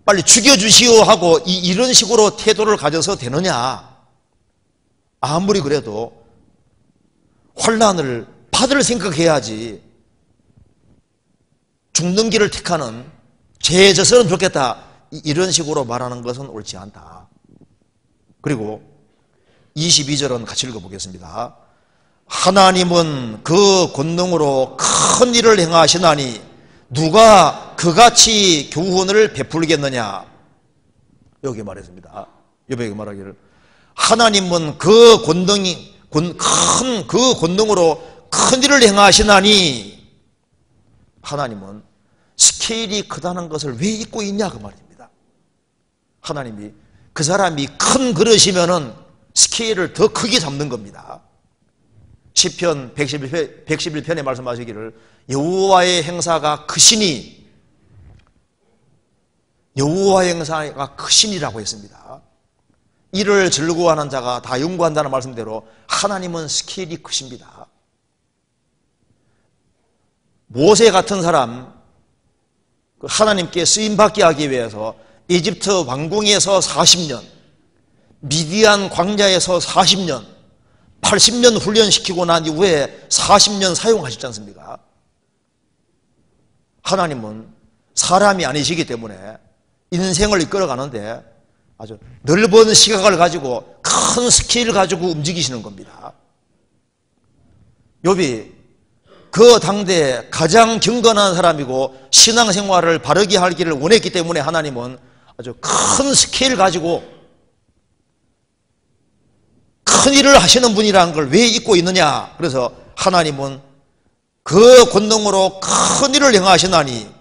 빨리 죽여주시오 하고 이런 식으로 태도를 가져서 되느냐. 아무리 그래도 환난을 받을 생각해야지 죽는 길을 택하는 죄에 졌으면 좋겠다 이런 식으로 말하는 것은 옳지 않다. 그리고 22절은 같이 읽어보겠습니다. 하나님은 그 권능으로 큰 일을 행하시나니 누가 그같이 교훈을 베풀겠느냐. 여기 말했습니다. 여기 말하기를 하나님은 그 권능으로 큰 일을 행하시나니, 하나님은 스케일이 크다는 것을 왜 잊고 있냐 그 말입니다. 하나님이 그 사람이 큰 그릇이면은 스케일을 더 크게 잡는 겁니다. 시편 111편에 말씀하시기를 여호와의 행사가 크시니, 여호와의 행사가 크시니라고 했습니다. 이를 즐거워하는 자가 다 연구한다는 말씀대로 하나님은 스케일이 크십니다. 모세 같은 사람, 하나님께 쓰임받게 하기 위해서 이집트 왕궁에서 40년, 미디안 광야에서 40년, 80년 훈련시키고 난 이후에 40년 사용하셨지 않습니까? 하나님은 사람이 아니시기 때문에 인생을 이끌어가는데 아주 넓은 시각을 가지고 큰 스케일을 가지고 움직이시는 겁니다. 욥이 그 당대에 가장 경건한 사람이고 신앙생활을 바르게 하기를 원했기 때문에 하나님은 아주 큰 스케일 가지고 큰 일을 하시는 분이라는 걸 왜 잊고 있느냐. 그래서 하나님은 그 권능으로 큰 일을 행하시나니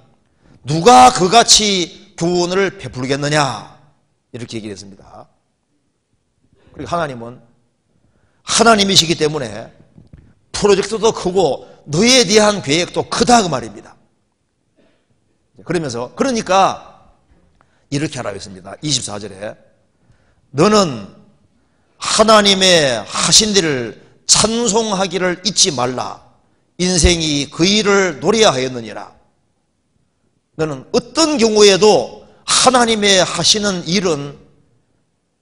누가 그같이 교훈을 베풀겠느냐, 이렇게 얘기했습니다. 그리고 하나님은 하나님이시기 때문에 프로젝트도 크고 너에 대한 계획도 크다, 그 말입니다. 그러면서 그러니까 이렇게 하라고 했습니다. 24절에 너는 하나님의 하신 일을 찬송하기를 잊지 말라. 인생이 그 일을 노래하였느니라. 너는 어떤 경우에도 하나님의 하시는 일은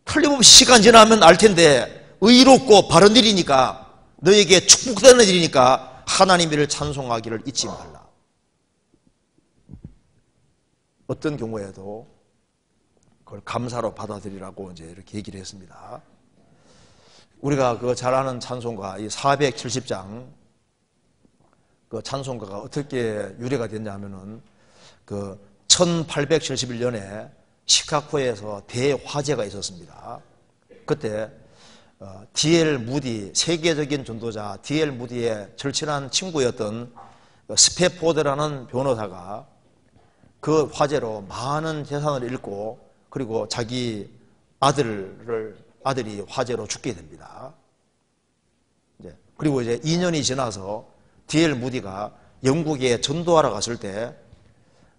틀림없이 시간 지나면 알 텐데 의롭고 바른 일이니까, 너에게 축복되는 일이니까 하나님 일을 찬송하기를 잊지 말라. 어떤 경우에도 그걸 감사로 받아들이라고 이제 이렇게 얘기를 했습니다. 우리가 그 잘 아는 찬송가, 이 470장 그 찬송가가 어떻게 유래가 됐냐면은 그 1871년에 시카고에서 대화재가 있었습니다. 그때 D.L. 무디, 세계적인 전도자 D.L. 무디의 절친한 친구였던 스패포드라는 변호사가 그 화재로 많은 재산을 잃고, 그리고 자기 아들이 화재로 죽게 됩니다. 그리고 이제 2년이 지나서 D.L. 무디가 영국에 전도하러 갔을 때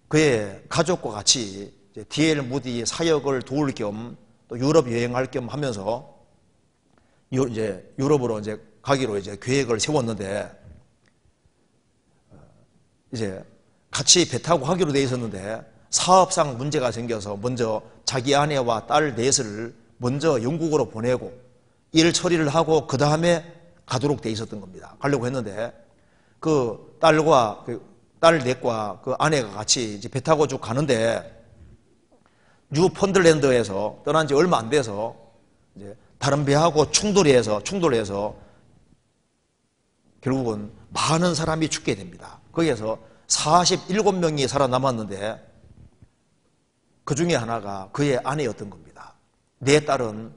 그의 가족과 같이 D.L. 무디의 사역을 도울 겸 또 유럽 여행할 겸 하면서 이제 유럽으로 이제 가기로 이제 계획을 세웠는데, 이제 같이 배 타고 가기로 돼 있었는데 사업상 문제가 생겨서 먼저 자기 아내와 딸 넷을 먼저 영국으로 보내고 일 처리를 하고 그 다음에 가도록 돼 있었던 겁니다. 가려고 했는데 그 딸 넷과 그 아내가 같이 이제 배 타고 쭉 가는데 뉴펀들랜드에서 떠난 지 얼마 안 돼서 이제 다른 배하고 충돌해서 결국은 많은 사람이 죽게 됩니다. 거기에서 47명이 살아남았는데 그 중에 하나가 그의 아내였던 겁니다. 네 딸은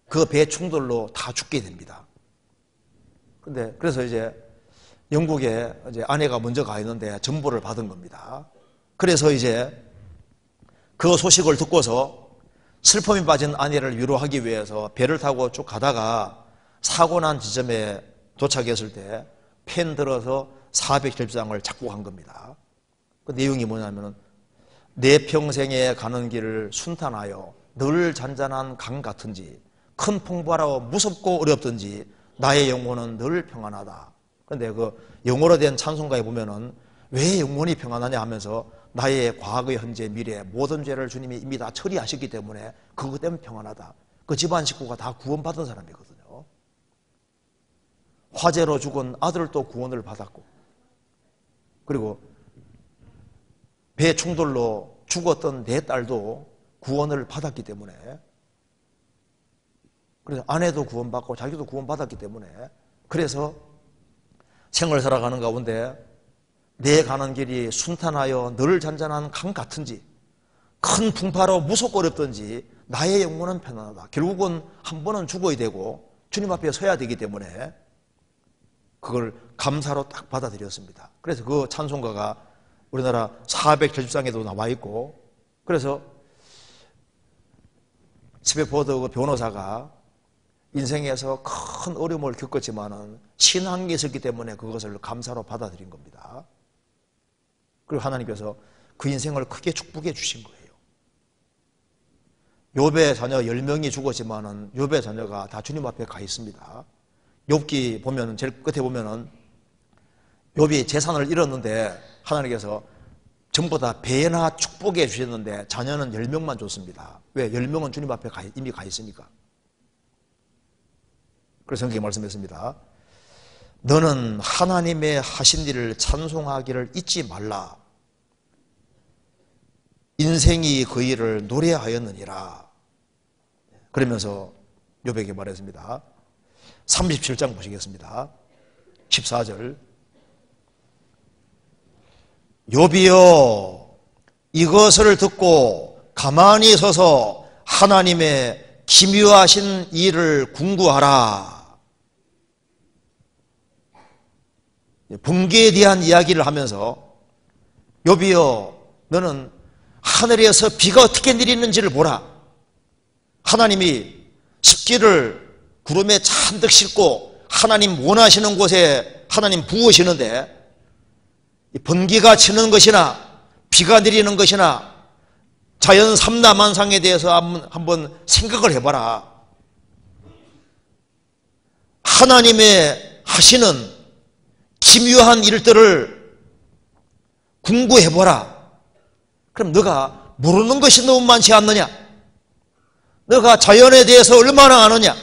그 배 충돌로 다 죽게 됩니다. 그래서 이제 영국에 이제 아내가 먼저 가 있는데 전보를 받은 겁니다. 그래서 이제 그 소식을 듣고서 슬픔이 빠진 아내를 위로하기 위해서 배를 타고 쭉 가다가 사고 난 지점에 도착했을 때 펜 들어서 410장을 작곡한 겁니다. 그 내용이 뭐냐면은 내 평생에 가는 길을 순탄하여 늘 잔잔한 강 같은지 큰 풍부하고 무섭고 어렵든지 나의 영혼은 늘 평안하다. 그런데 그 영어로 된 찬송가에 보면은 왜 영혼이 평안하냐 하면서 나의 과거, 현재, 미래 모든 죄를 주님이 이미 다 처리하셨기 때문에 그것 때문에 평안하다. 그 집안 식구가 다 구원받은 사람이거든요. 화재로 죽은 아들도 구원을 받았고, 그리고 배 충돌로 죽었던 내 딸도 구원을 받았기 때문에, 그래서 아내도 구원받고 자기도 구원받았기 때문에, 그래서 생을 살아가는 가운데 내 가는 길이 순탄하여 늘 잔잔한 강 같은지 큰 풍파로 무섭고 어렵든지 나의 영혼은 편안하다. 결국은 한 번은 죽어야 되고 주님 앞에 서야 되기 때문에 그걸 감사로 딱 받아들였습니다. 그래서 그 찬송가가 우리나라 470장에도 나와 있고, 그래서 스패포드 그 변호사가 인생에서 큰 어려움을 겪었지만은 신앙이 있었기 때문에 그것을 감사로 받아들인 겁니다. 그리고 하나님께서 그 인생을 크게 축복해 주신 거예요. 욥의 자녀 10명이 죽었지만은 욥의 자녀가 다 주님 앞에 가 있습니다. 욥기 보면 제일 끝에 보면은 욥이 재산을 잃었는데 하나님께서 전부 다 배나 축복해 주셨는데 자녀는 10명만 줬습니다. 왜? 10명은 주님 앞에 이미 가 있으니까. 그래서 성경에 말씀했습니다. 너는 하나님의 하신 일을 찬송하기를 잊지 말라. 인생이 그 일을 노래하였느니라. 그러면서 욥에게 말했습니다. 37장 보시겠습니다. 14절. 욥이여, 이것을 듣고 가만히 서서 하나님의 기묘하신 일을 궁구하라. 붕괴에 대한 이야기를 하면서 욥이여, 너는 하늘에서 비가 어떻게 내리는지를 보라. 하나님이 습기를 구름에 잔뜩 싣고 하나님 원하시는 곳에 하나님 부으시는데 번개가 치는 것이나 비가 내리는 것이나 자연 삼라만상에 대해서 한번 생각을 해봐라. 하나님의 하시는 기묘한 일들을 궁구해보라. 그럼 너가 모르는 것이 너무 많지 않느냐? 너가 자연에 대해서 얼마나 아느냐?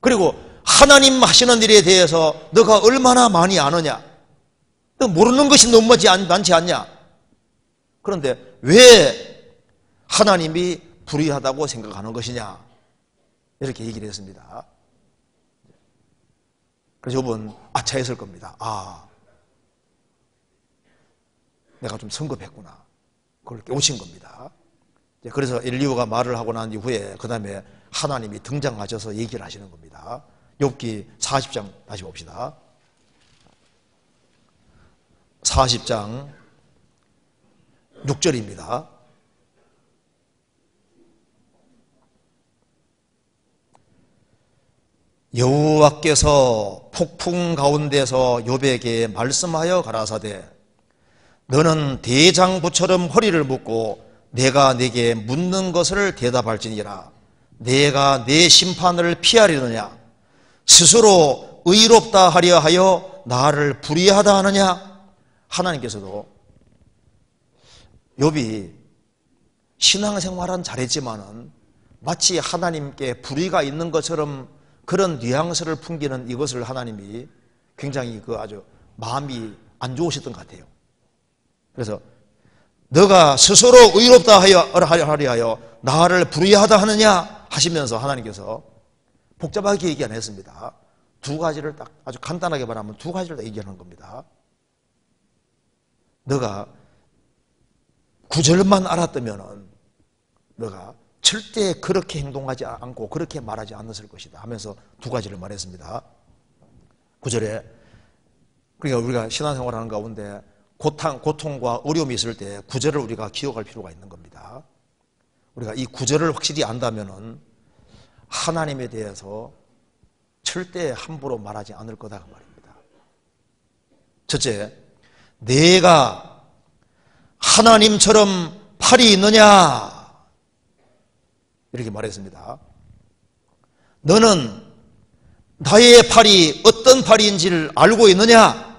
그리고 하나님 하시는 일에 대해서 너가 얼마나 많이 아느냐? 너 모르는 것이 너무 많지 않냐? 그런데 왜 하나님이 불의하다고 생각하는 것이냐? 이렇게 얘기를 했습니다. 그래서 여러분 아차했을 겁니다. 내가 좀 성급했구나. 그걸 깨우친 겁니다. 그래서 엘리후가 말을 하고 난 이후에 그 다음에 하나님이 등장하셔서 얘기를 하시는 겁니다. 욥기 40장 다시 봅시다. 40장 6절입니다. 여호와께서 폭풍 가운데서 욥에게 말씀하여 가라사대 너는 대장부처럼 허리를 묶고 내가 네게 묻는 것을 대답할지니라. 내가 내 심판을 피하려느냐? 스스로 의롭다 하려 하여 나를 불의하다 하느냐? 하나님께서도 욥이 신앙생활은 잘했지만은 마치 하나님께 불의가 있는 것처럼 그런 뉘앙스를 풍기는 이것을 하나님이 굉장히 아주 마음이 안 좋으셨던 것 같아요. 그래서 너가 스스로 의롭다 하려 하여 나를 불의하다 하느냐 하시면서 하나님께서 복잡하게 얘기 안 했습니다. 두 가지를 딱 아주 간단하게 말하면 두 가지를 다 얘기하는 겁니다. 너가 구절만 알았다면은 너가 절대 그렇게 행동하지 않고 그렇게 말하지 않았을 것이다 하면서 두 가지를 말했습니다. 구절에 그러니까 우리가 신앙생활하는 가운데 고통과 어려움이 있을 때 구절을 우리가 기억할 필요가 있는 겁니다. 우리가 이 구절을 확실히 안다면은 하나님에 대해서 절대 함부로 말하지 않을 거다 그 말입니다. 첫째, 내가 하나님처럼 팔이 있느냐? 이렇게 말했습니다. 너는 나의 팔이 어떤 팔인지를 알고 있느냐?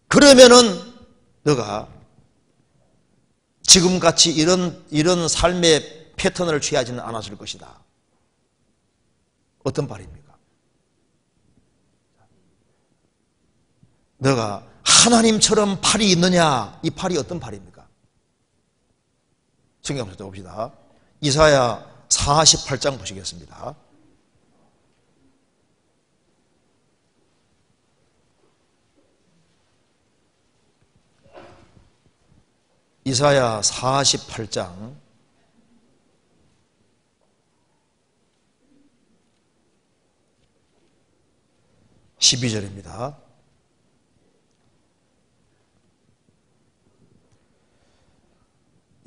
그러면은 너가 지금같이 이런 삶의 패턴을 취하지는 않았을 것이다. 어떤 팔입니까? 너가 하나님처럼 팔이 있느냐? 이 팔이 어떤 팔입니까? 성경 한번 봅시다. 이사야 48장 보시겠습니다. 이사야 48장 12절입니다.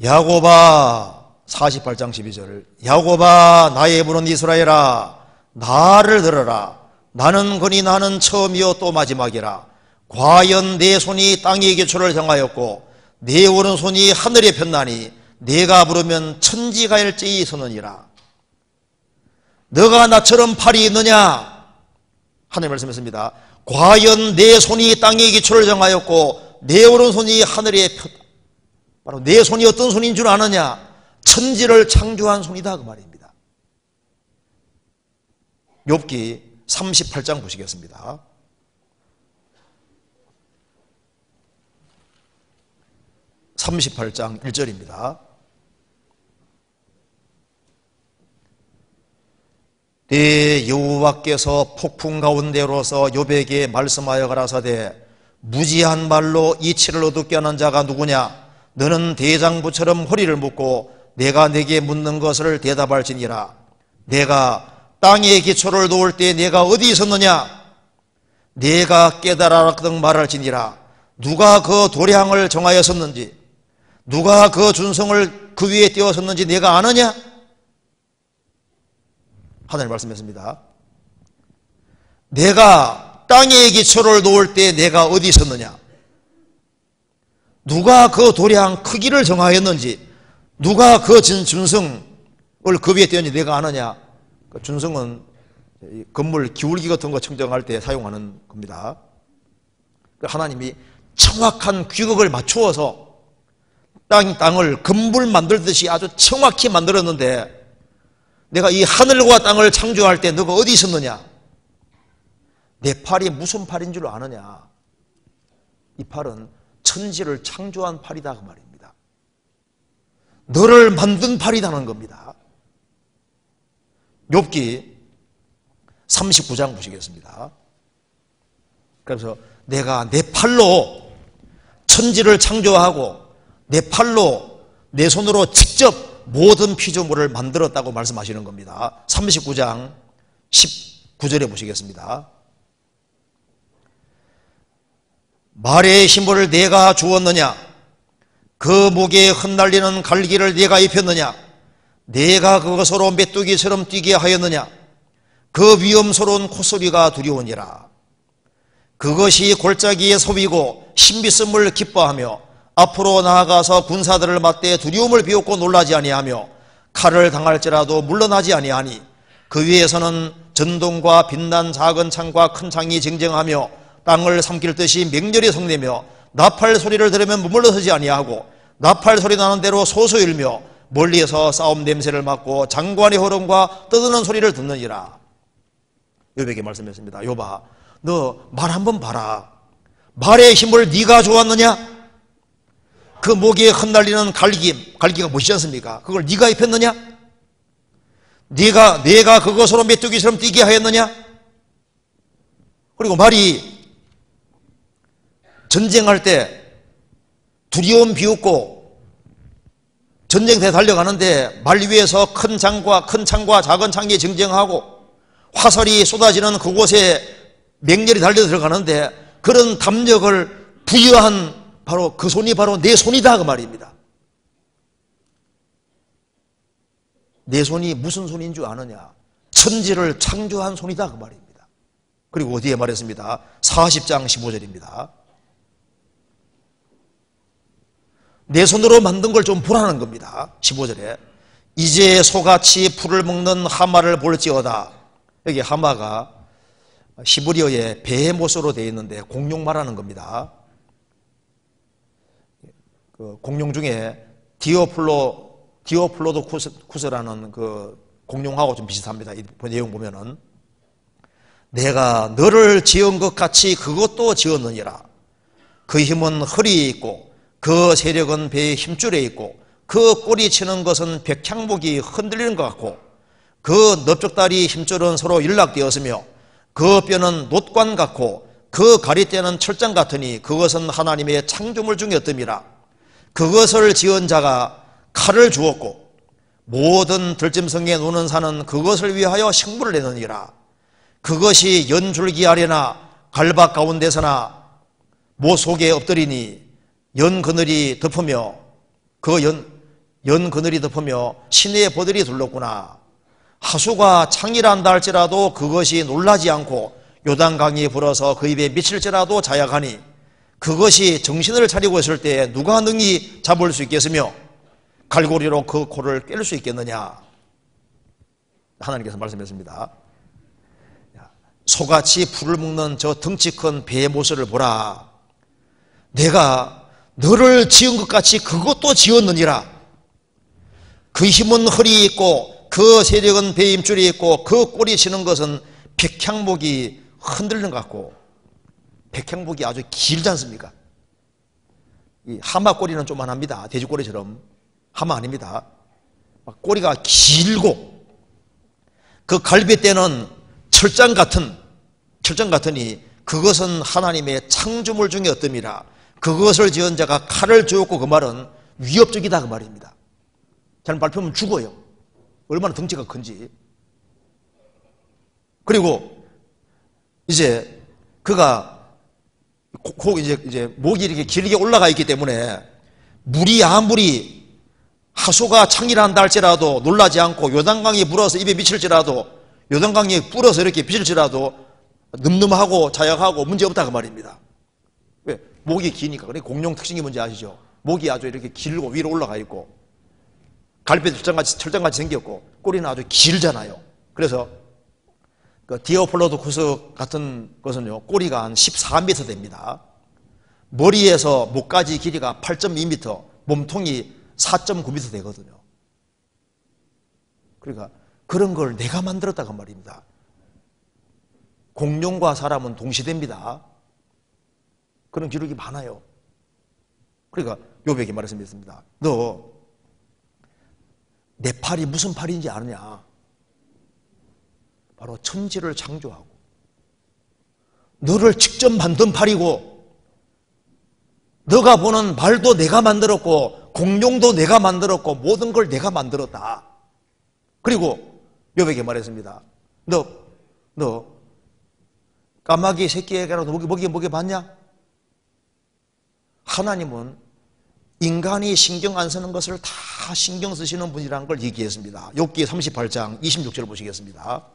야곱아 48장 12절 야곱아 나의 부른 이스라엘아 나를 들어라. 나는 거니 나는 처음이요 또 마지막이라. 과연 내 손이 땅의 기초를 정하였고 내 오른손이 하늘에 폈나니 내가 부르면 천지가 일제히 서느니라. 너가 나처럼 팔이 있느냐? 하나님 말씀했습니다. 과연 내 손이 땅의 기초를 정하였고 내 오른손이 하늘에 폈다. 바로 내 손이 어떤 손인 줄 아느냐? 천지를 창조한 손이다 그 말입니다. 욥기 38장 보시겠습니다. (38장) 1절입니다. 내 여호와께서 폭풍 가운데로서 욥에게 말씀하여 가라사대 무지한 말로 이치를 어둡게 하는 자가 누구냐? 너는 대장부처럼 허리를 묶고 내가 내게 묻는 것을 대답할지니라. 내가 땅의 기초를 놓을 때 내가 어디 있었느냐? 내가 깨달아라거든 말할지니라. 누가 그 도량을 정하였었는지 누가 그 준성을 그 위에 띄웠었는지 내가 아느냐? 하나님 말씀했습니다. 내가 땅의 기초를 놓을 때 내가 어디 있었느냐? 누가 그 도량 크기를 정하였는지 누가 그 준성을 그 위에 띄웠는지 내가 아느냐? 그 준성은 건물 기울기 같은 거 측정할 때 사용하는 겁니다. 하나님이 정확한 규격을 맞추어서 땅을 건물 만들듯이 아주 정확히 만들었는데 내가 이 하늘과 땅을 창조할 때 너가 어디 있었느냐? 내 팔이 무슨 팔인 줄 아느냐? 이 팔은 천지를 창조한 팔이다 그 말입니다. 너를 만든 팔이라는 겁니다. 욥기 39장 보시겠습니다. 그래서 내가 내 팔로 천지를 창조하고 내 팔로 내 손으로 직접 모든 피조물을 만들었다고 말씀하시는 겁니다. 39장 19절에 보시겠습니다. 말의 힘을 내가 주었느냐? 그 목에 흩날리는 갈기를 내가 입혔느냐? 내가 그것으로 메뚜기처럼 뛰게 하였느냐? 그 위험스러운 콧소리가 두려우니라. 그것이 골짜기에 서비고 신비성을 기뻐하며 앞으로 나아가서 군사들을 맞대 두려움을 비웃고 놀라지 아니하며 칼을 당할지라도 물러나지 아니하니 그 위에서는 전동과 빛난 작은 창과 큰 창이 쟁쟁하며 땅을 삼킬 듯이 맹렬히 성내며 나팔 소리를 들으면 머물러서지 아니하고 나팔 소리 나는 대로 소소일며 멀리에서 싸움 냄새를 맡고 장관의 호령과 떠드는 소리를 듣느니라. 욥에게 말씀했습니다. 욥아, 너 말 한번 봐라. 말의 힘을 네가 주었느냐? 그 목에 흩날리는 갈기가 무엇이지 않습니까? 그걸 네가 입혔느냐? 네가 그것으로 메뚜기처럼 뛰게 하였느냐? 그리고 말이 전쟁할 때 두려움 비웃고 전쟁터에 달려가는데 말 위에서 큰 창과 작은 창이 쟁쟁하고 화살이 쏟아지는 그곳에 맹렬히 달려 들어가는데 그런 담력을 부여한 바로 그 손이 바로 내 손이다 그 말입니다. 내 손이 무슨 손인 줄 아느냐? 천지를 창조한 손이다 그 말입니다. 그리고 어디에 말했습니다. 40장 15절입니다. 내 손으로 만든 걸 좀 보라는 겁니다. 15절에 이제 소같이 풀을 먹는 하마를 볼지어다. 여기 하마가 히브리어의 베헤모스로 되어 있는데 공룡 말하는 겁니다. 그 공룡 중에 디오플로도쿠스라는 그 공룡하고 좀 비슷합니다. 이 내용 보면은 내가 너를 지은 것 같이 그것도 지었느니라. 그 힘은 허리에 있고 그 세력은 배의 힘줄에 있고 그 꼬리치는 것은 백향목이 흔들리는 것 같고 그 넓적다리 힘줄은 서로 연락되었으며 그 뼈는 놋관 같고 그 가리대는 철장 같으니 그것은 하나님의 창조물 중에 어뜸이라. 그것을 지은 자가 칼을 주었고 모든 들짐승에 노는 산은 그것을 위하여 식물을 내느니라. 그것이 연줄기 아래나 갈박 가운데서나 못 속에 엎드리니 연 그늘이 덮으며 그 연 그늘이 덮으며 시내의 버들이 둘렀구나. 하수가 창이란다 할지라도 그것이 놀라지 않고 요단강이 불어서 그 입에 미칠지라도 자약하니 그것이 정신을 차리고 있을 때 누가 능히 잡을 수 있겠으며 갈고리로 그 코를 깰 수 있겠느냐. 하나님께서 말씀했습니다. 소같이 풀을 먹는 저 덩치 큰 배의 모습을 보라. 내가 너를 지은 것 같이 그것도 지었느니라. 그 힘은 허리 있고 그 세력은 배 힘줄이 있고 그 꼬리 치는 것은 백향목이 흔들리는 것 같고, 백향목이 아주 길지 않습니까? 이 하마 꼬리는 조만합니다. 돼지 꼬리처럼. 하마 아닙니다. 꼬리가 길고 그 갈빗대는 철장 같으니 그것은 하나님의 창조물 중에 어뜸이라. 그것을 지은 자가 칼을 쥐었고 그 말은 위협적이다 그 말입니다. 잘못 밟히면 죽어요. 얼마나 덩치가 큰지. 그리고 이제 그가 이제 목이 이렇게 길게 올라가 있기 때문에 물이 아무리 하수가 창이란다 할지라도 놀라지 않고 요단강이 불어서 입에 미칠지라도, 요단강이 불어서 이렇게 비칠지라도 늠름하고 자약하고 문제없다 그 말입니다. 왜? 목이 기니까. 그러니까 공룡 특징이 뭔지 아시죠? 목이 아주 이렇게 길고 위로 올라가 있고 갈비 철장같이 생겼고 꼬리는 아주 길잖아요. 그래서 그 디오플로도쿠스 같은 것은요, 꼬리가 한 14m 됩니다. 머리에서 목까지 길이가 8.2m, 몸통이 4.9m 되거든요. 그러니까 그런 걸 내가 만들었다 그 말입니다. 공룡과 사람은 동시대입니다. 그런 기록이 많아요. 그러니까 욥에게 말했습니다. 너 내 팔이 무슨 팔인지 아느냐? 바로 천지를 창조하고 너를 직접 만든 팔이고, 너가 보는 말도 내가 만들었고 공룡도 내가 만들었고 모든 걸 내가 만들었다. 그리고 욥에게 말했습니다. 너 까마귀 새끼에게라도 먹이 봤냐? 하나님은 인간이 신경 안 쓰는 것을 다 신경 쓰시는 분이라는 걸 얘기했습니다. 욥기 38장 26절 보시겠습니다.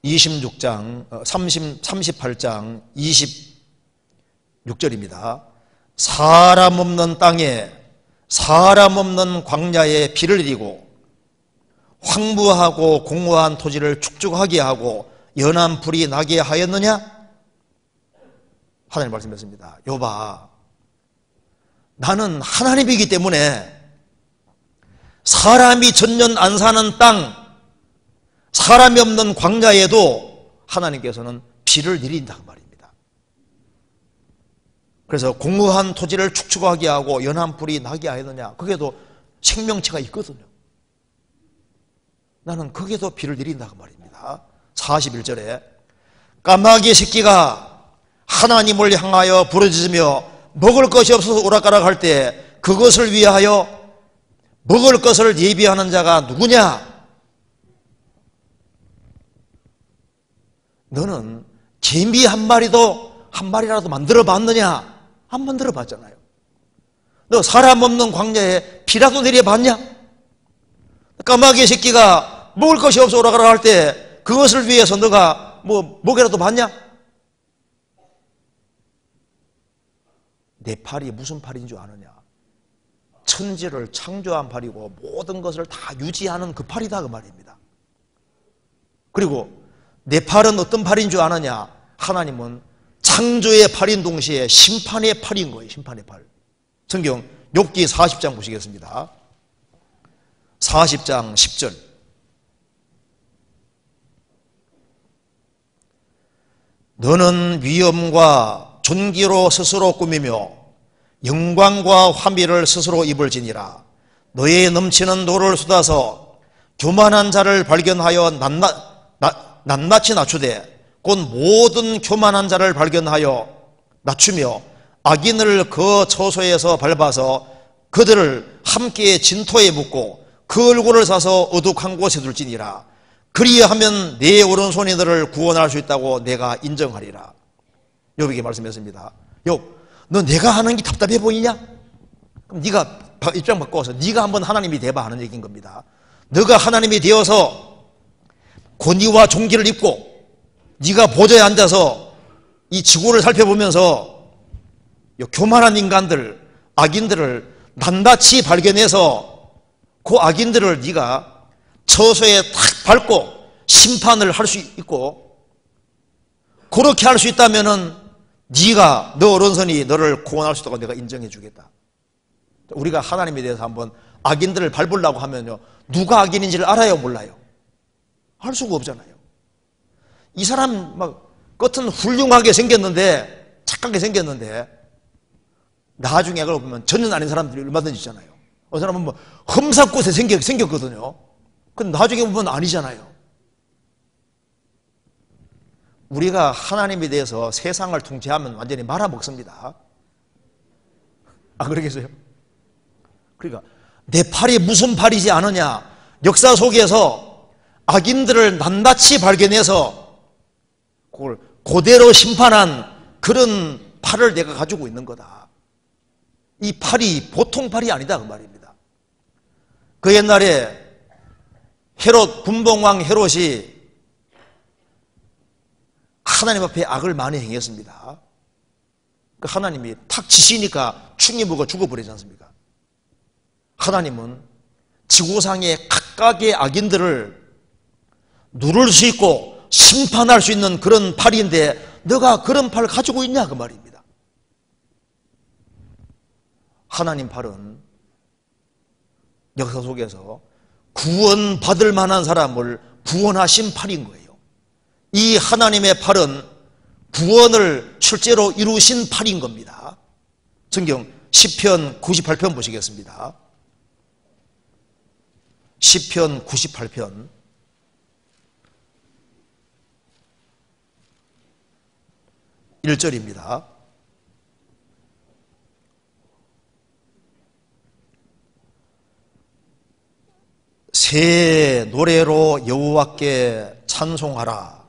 (26장) 38장 26절입니다. 사람 없는 땅에, 사람 없는 광야에 비를 내리고 황무하고 공허한 토지를 축축하게 하고 연한 불이 나게 하였느냐? 하나님 말씀했습니다. 욥아, 나는 하나님이기 때문에 사람이 전년 안 사는 땅, 사람이 없는 광야에도 하나님께서는 비를 내린다 그 말입니다. 그래서 공허한 토지를 축축하게 하고 연한 불이 나게 하였느냐? 거기에도 생명체가 있거든요. 나는 거기에도 비를 내린다 그 말입니다. 41절에 까마귀 새끼가 하나님을 향하여 부르짖으며 먹을 것이 없어서 오락가락할 때 그것을 위하여 먹을 것을 예비하는 자가 누구냐? 너는 개미 한 마리라도 만들어 봤느냐? 안 만들어 봤잖아요. 너 사람 없는 광야에 비라도 내려봤냐? 까마귀 새끼가 먹을 것이 없어 오락가락 할 때 그것을 위해서 너가 먹이라도 봤냐? 내 팔이 무슨 팔인 줄 아느냐? 천지를 창조한 팔이고 모든 것을 다 유지하는 그 팔이다 그 말입니다. 그리고 내 팔은 어떤 팔인 줄 아느냐? 하나님은 창조의 팔인 동시에 심판의 팔인 거예요. 심판의 팔. 성경 욥기 40장 보시겠습니다. 40장 10절. 너는 위엄과 존귀로 스스로 꾸미며 영광과 화미를 스스로 입을지니라. 너의 넘치는 노를 쏟아서 교만한 자를 발견하여 낱낱이 낮추되 곧 모든 교만한 자를 발견하여 낮추며 악인을 그 처소에서 밟아서 그들을 함께 진토에 묻고 그 얼굴을 사서 어둑한 곳에 둘지니라. 그리하면 내 오른손이 너를 구원할 수 있다고 내가 인정하리라. 욥에게 말씀했습니다. 욥, 너 내가 하는 게 답답해 보이냐? 그럼 네가 입장 바꿔서 네가 한번 하나님이 돼봐 하는 얘기인 겁니다. 너가 하나님이 되어서 권위와 종기를 입고 네가 보좌에 앉아서 이 지구를 살펴보면서 교만한 인간들, 악인들을 낱낱이 발견해서 그 악인들을 네가 처소에 탁 밟고 심판을 할 수 있고, 그렇게 할 수 있다면은 네가, 너 어른선이 너를 구원할 수 있다고 내가 인정해 주겠다. 우리가 하나님에 대해서 한번 악인들을 밟으려고 하면요, 누가 악인인지를 알아요, 몰라요? 알 수가 없잖아요. 이 사람 막 겉은 훌륭하게 생겼는데, 착하게 생겼는데 나중에 그걸 보면 전혀 아닌 사람들이 얼마든지 있잖아요. 어느 사람은 뭐 험사꽃에 생겼거든요. 근데 나중에 보면 아니잖아요. 우리가 하나님에 대해서 세상을 통제하면 완전히 말아먹습니다. 아, 그러겠어요? 그러니까 내 팔이 무슨 팔이지 않느냐, 역사 속에서 악인들을 낱낱이 발견해서 그걸 그대로 심판한 그런 팔을 내가 가지고 있는 거다. 이 팔이 보통 팔이 아니다, 그 말입니다. 그 옛날에 헤롯, 분봉왕 헤롯이 하나님 앞에 악을 많이 행했습니다. 하나님이 탁 치시니까 충이 먹어 죽어버리지 않습니까? 하나님은 지구상의 각각의 악인들을 누를 수 있고 심판할 수 있는 그런 팔인데 너가 그런 팔을 가지고 있냐, 그 말입니다. 하나님 팔은 역사 속에서 구원받을 만한 사람을 구원하신 팔인 거예요. 이 하나님의 팔은 구원을 실제로 이루신 팔인 겁니다. 성경 시편 98편 보시겠습니다. 시편 98편 1절입니다. 새 노래로 여호와께 찬송하라.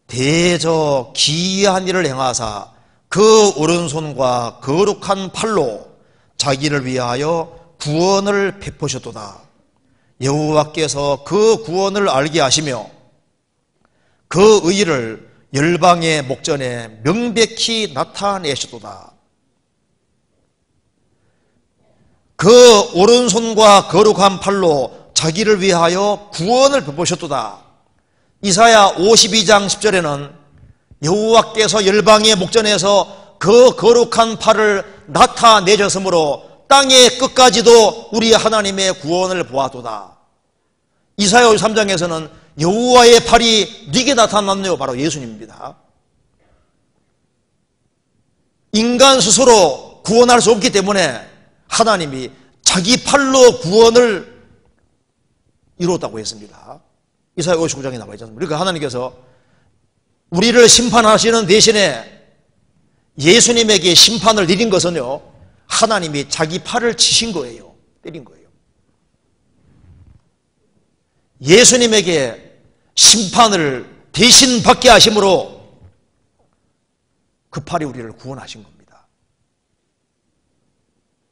대저 기이한 일을 행하사 그 오른손과 거룩한 팔로 자기를 위하여 구원을 베푸셨도다. 여호와께서 그 구원을 알게 하시며 그 의를 열방의 목전에 명백히 나타내셨도다. 그 오른손과 거룩한 팔로 자기를 위하여 구원을 베푸셨도다. 이사야 52장 10절에는 여호와께서 열방의 목전에서 그 거룩한 팔을 나타내셨으므로 땅의 끝까지도 우리 하나님의 구원을 보았도다. 이사야 53장에서는 여호와의 팔이 네게 나타났네요. 바로 예수님입니다. 인간 스스로 구원할 수 없기 때문에 하나님이 자기 팔로 구원을 이루었다고 했습니다. 이사야 59장에 나와 있지 않습니까? 그러니까 하나님께서 우리를 심판하시는 대신에 예수님에게 심판을 내린 것은요, 하나님이 자기 팔을 치신 거예요. 때린 거예요. 예수님에게 심판을 대신 받게 하심으로 그 팔이 우리를 구원하신 겁니다.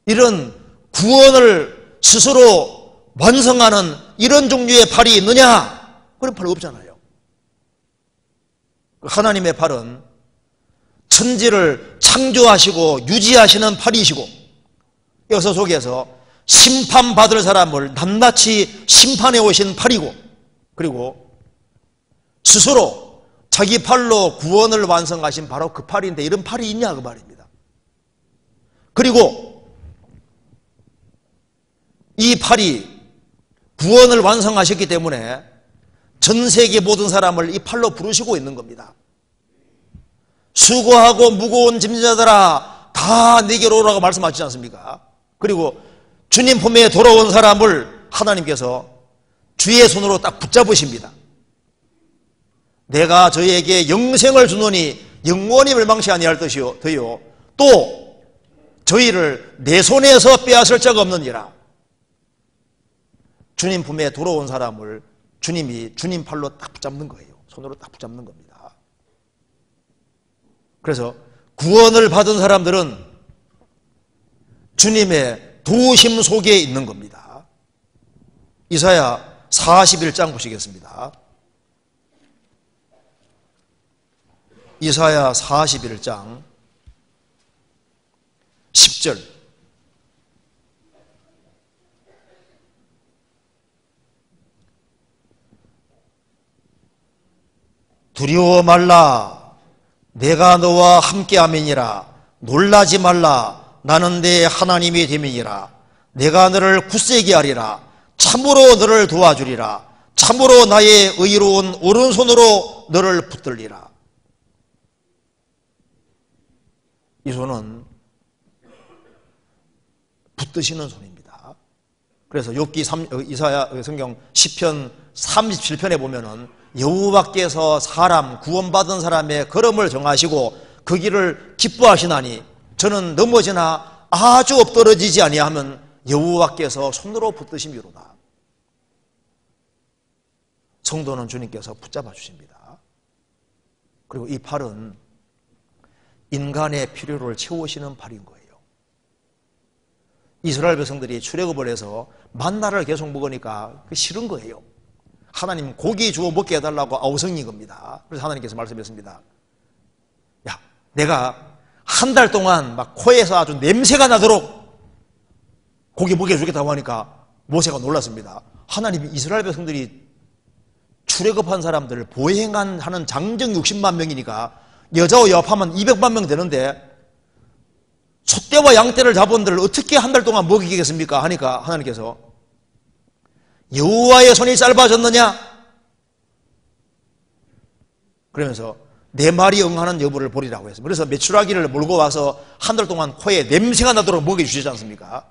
이런 구원을 스스로 완성하는 이런 종류의 팔이 있느냐? 그런 팔 없잖아요. 하나님의 팔은 천지를 창조하시고 유지하시는 팔이시고 역사 속에서 심판받을 사람을 낱낱이 심판해 오신 팔이고, 그리고 스스로 자기 팔로 구원을 완성하신 바로 그 팔인데 이런 팔이 있냐, 그 말입니다. 그리고 이 팔이 구원을 완성하셨기 때문에 전 세계 모든 사람을 이 팔로 부르시고 있는 겁니다. 수고하고 무거운 짐자들아 다 내게로 오라고 말씀하시지 않습니까? 그리고 주님 품에 돌아온 사람을 하나님께서 주의 손으로 딱 붙잡으십니다. 내가 저에게 영생을 주노니 영원히 멸망치 아니할 것이요 또 저희를 내 손에서 빼앗을 자가 없느니라. 주님 품에 돌아온 사람을 주님이 주님 팔로 딱 붙잡는 거예요. 손으로 딱 붙잡는 겁니다. 그래서 구원을 받은 사람들은 주님의 도우심 속에 있는 겁니다. 이사야 41장 보시겠습니다. 이사야 41장 10절. 두려워 말라. 내가 너와 함께함이니라. 놀라지 말라. 나는 내 하나님이 됨이니라. 내가 너를 굳세게 하리라. 참으로 너를 도와주리라. 참으로 나의 의로운 오른손으로 너를 붙들리라. 이 손은 붙드시는 손입니다. 그래서 이사야 성경 시편 37편에 보면은 여호와께서 사람 구원받은 사람의 걸음을 정하시고 그 길을 기뻐하시나니 저는 넘어지나 아주 엎드러지지 아니하면 여호와께서 손으로 붙드심이로다. 성도는 주님께서 붙잡아 주십니다. 그리고 이 팔은 인간의 필요를 채우시는 팔인 거예요. 이스라엘 백성들이 출애굽을 해서 만나를 계속 먹으니까 싫은 거예요. 하나님 고기 주워 먹게 해달라고 아우성인 겁니다. 그래서 하나님께서 말씀하셨습니다. 야, 내가 한 달 동안 막 코에서 아주 냄새가 나도록 고기 먹여주겠다고 하니까 모세가 놀랐습니다. 하나님이 이스라엘 백성들이 출애굽한 사람들을 보행하는 장정 60만 명이니까 여자와 여합하면 200만 명 되는데 소떼와 양떼를 잡은 들을 어떻게 한 달 동안 먹이겠습니까? 하니까 하나님께서 여호와의 손이 짧아졌느냐? 그러면서 내 말이 응하는 여부를 보리라고 했습니다. 그래서 메추라기를 몰고 와서 한 달 동안 코에 냄새가 나도록 먹여주시지 않습니까?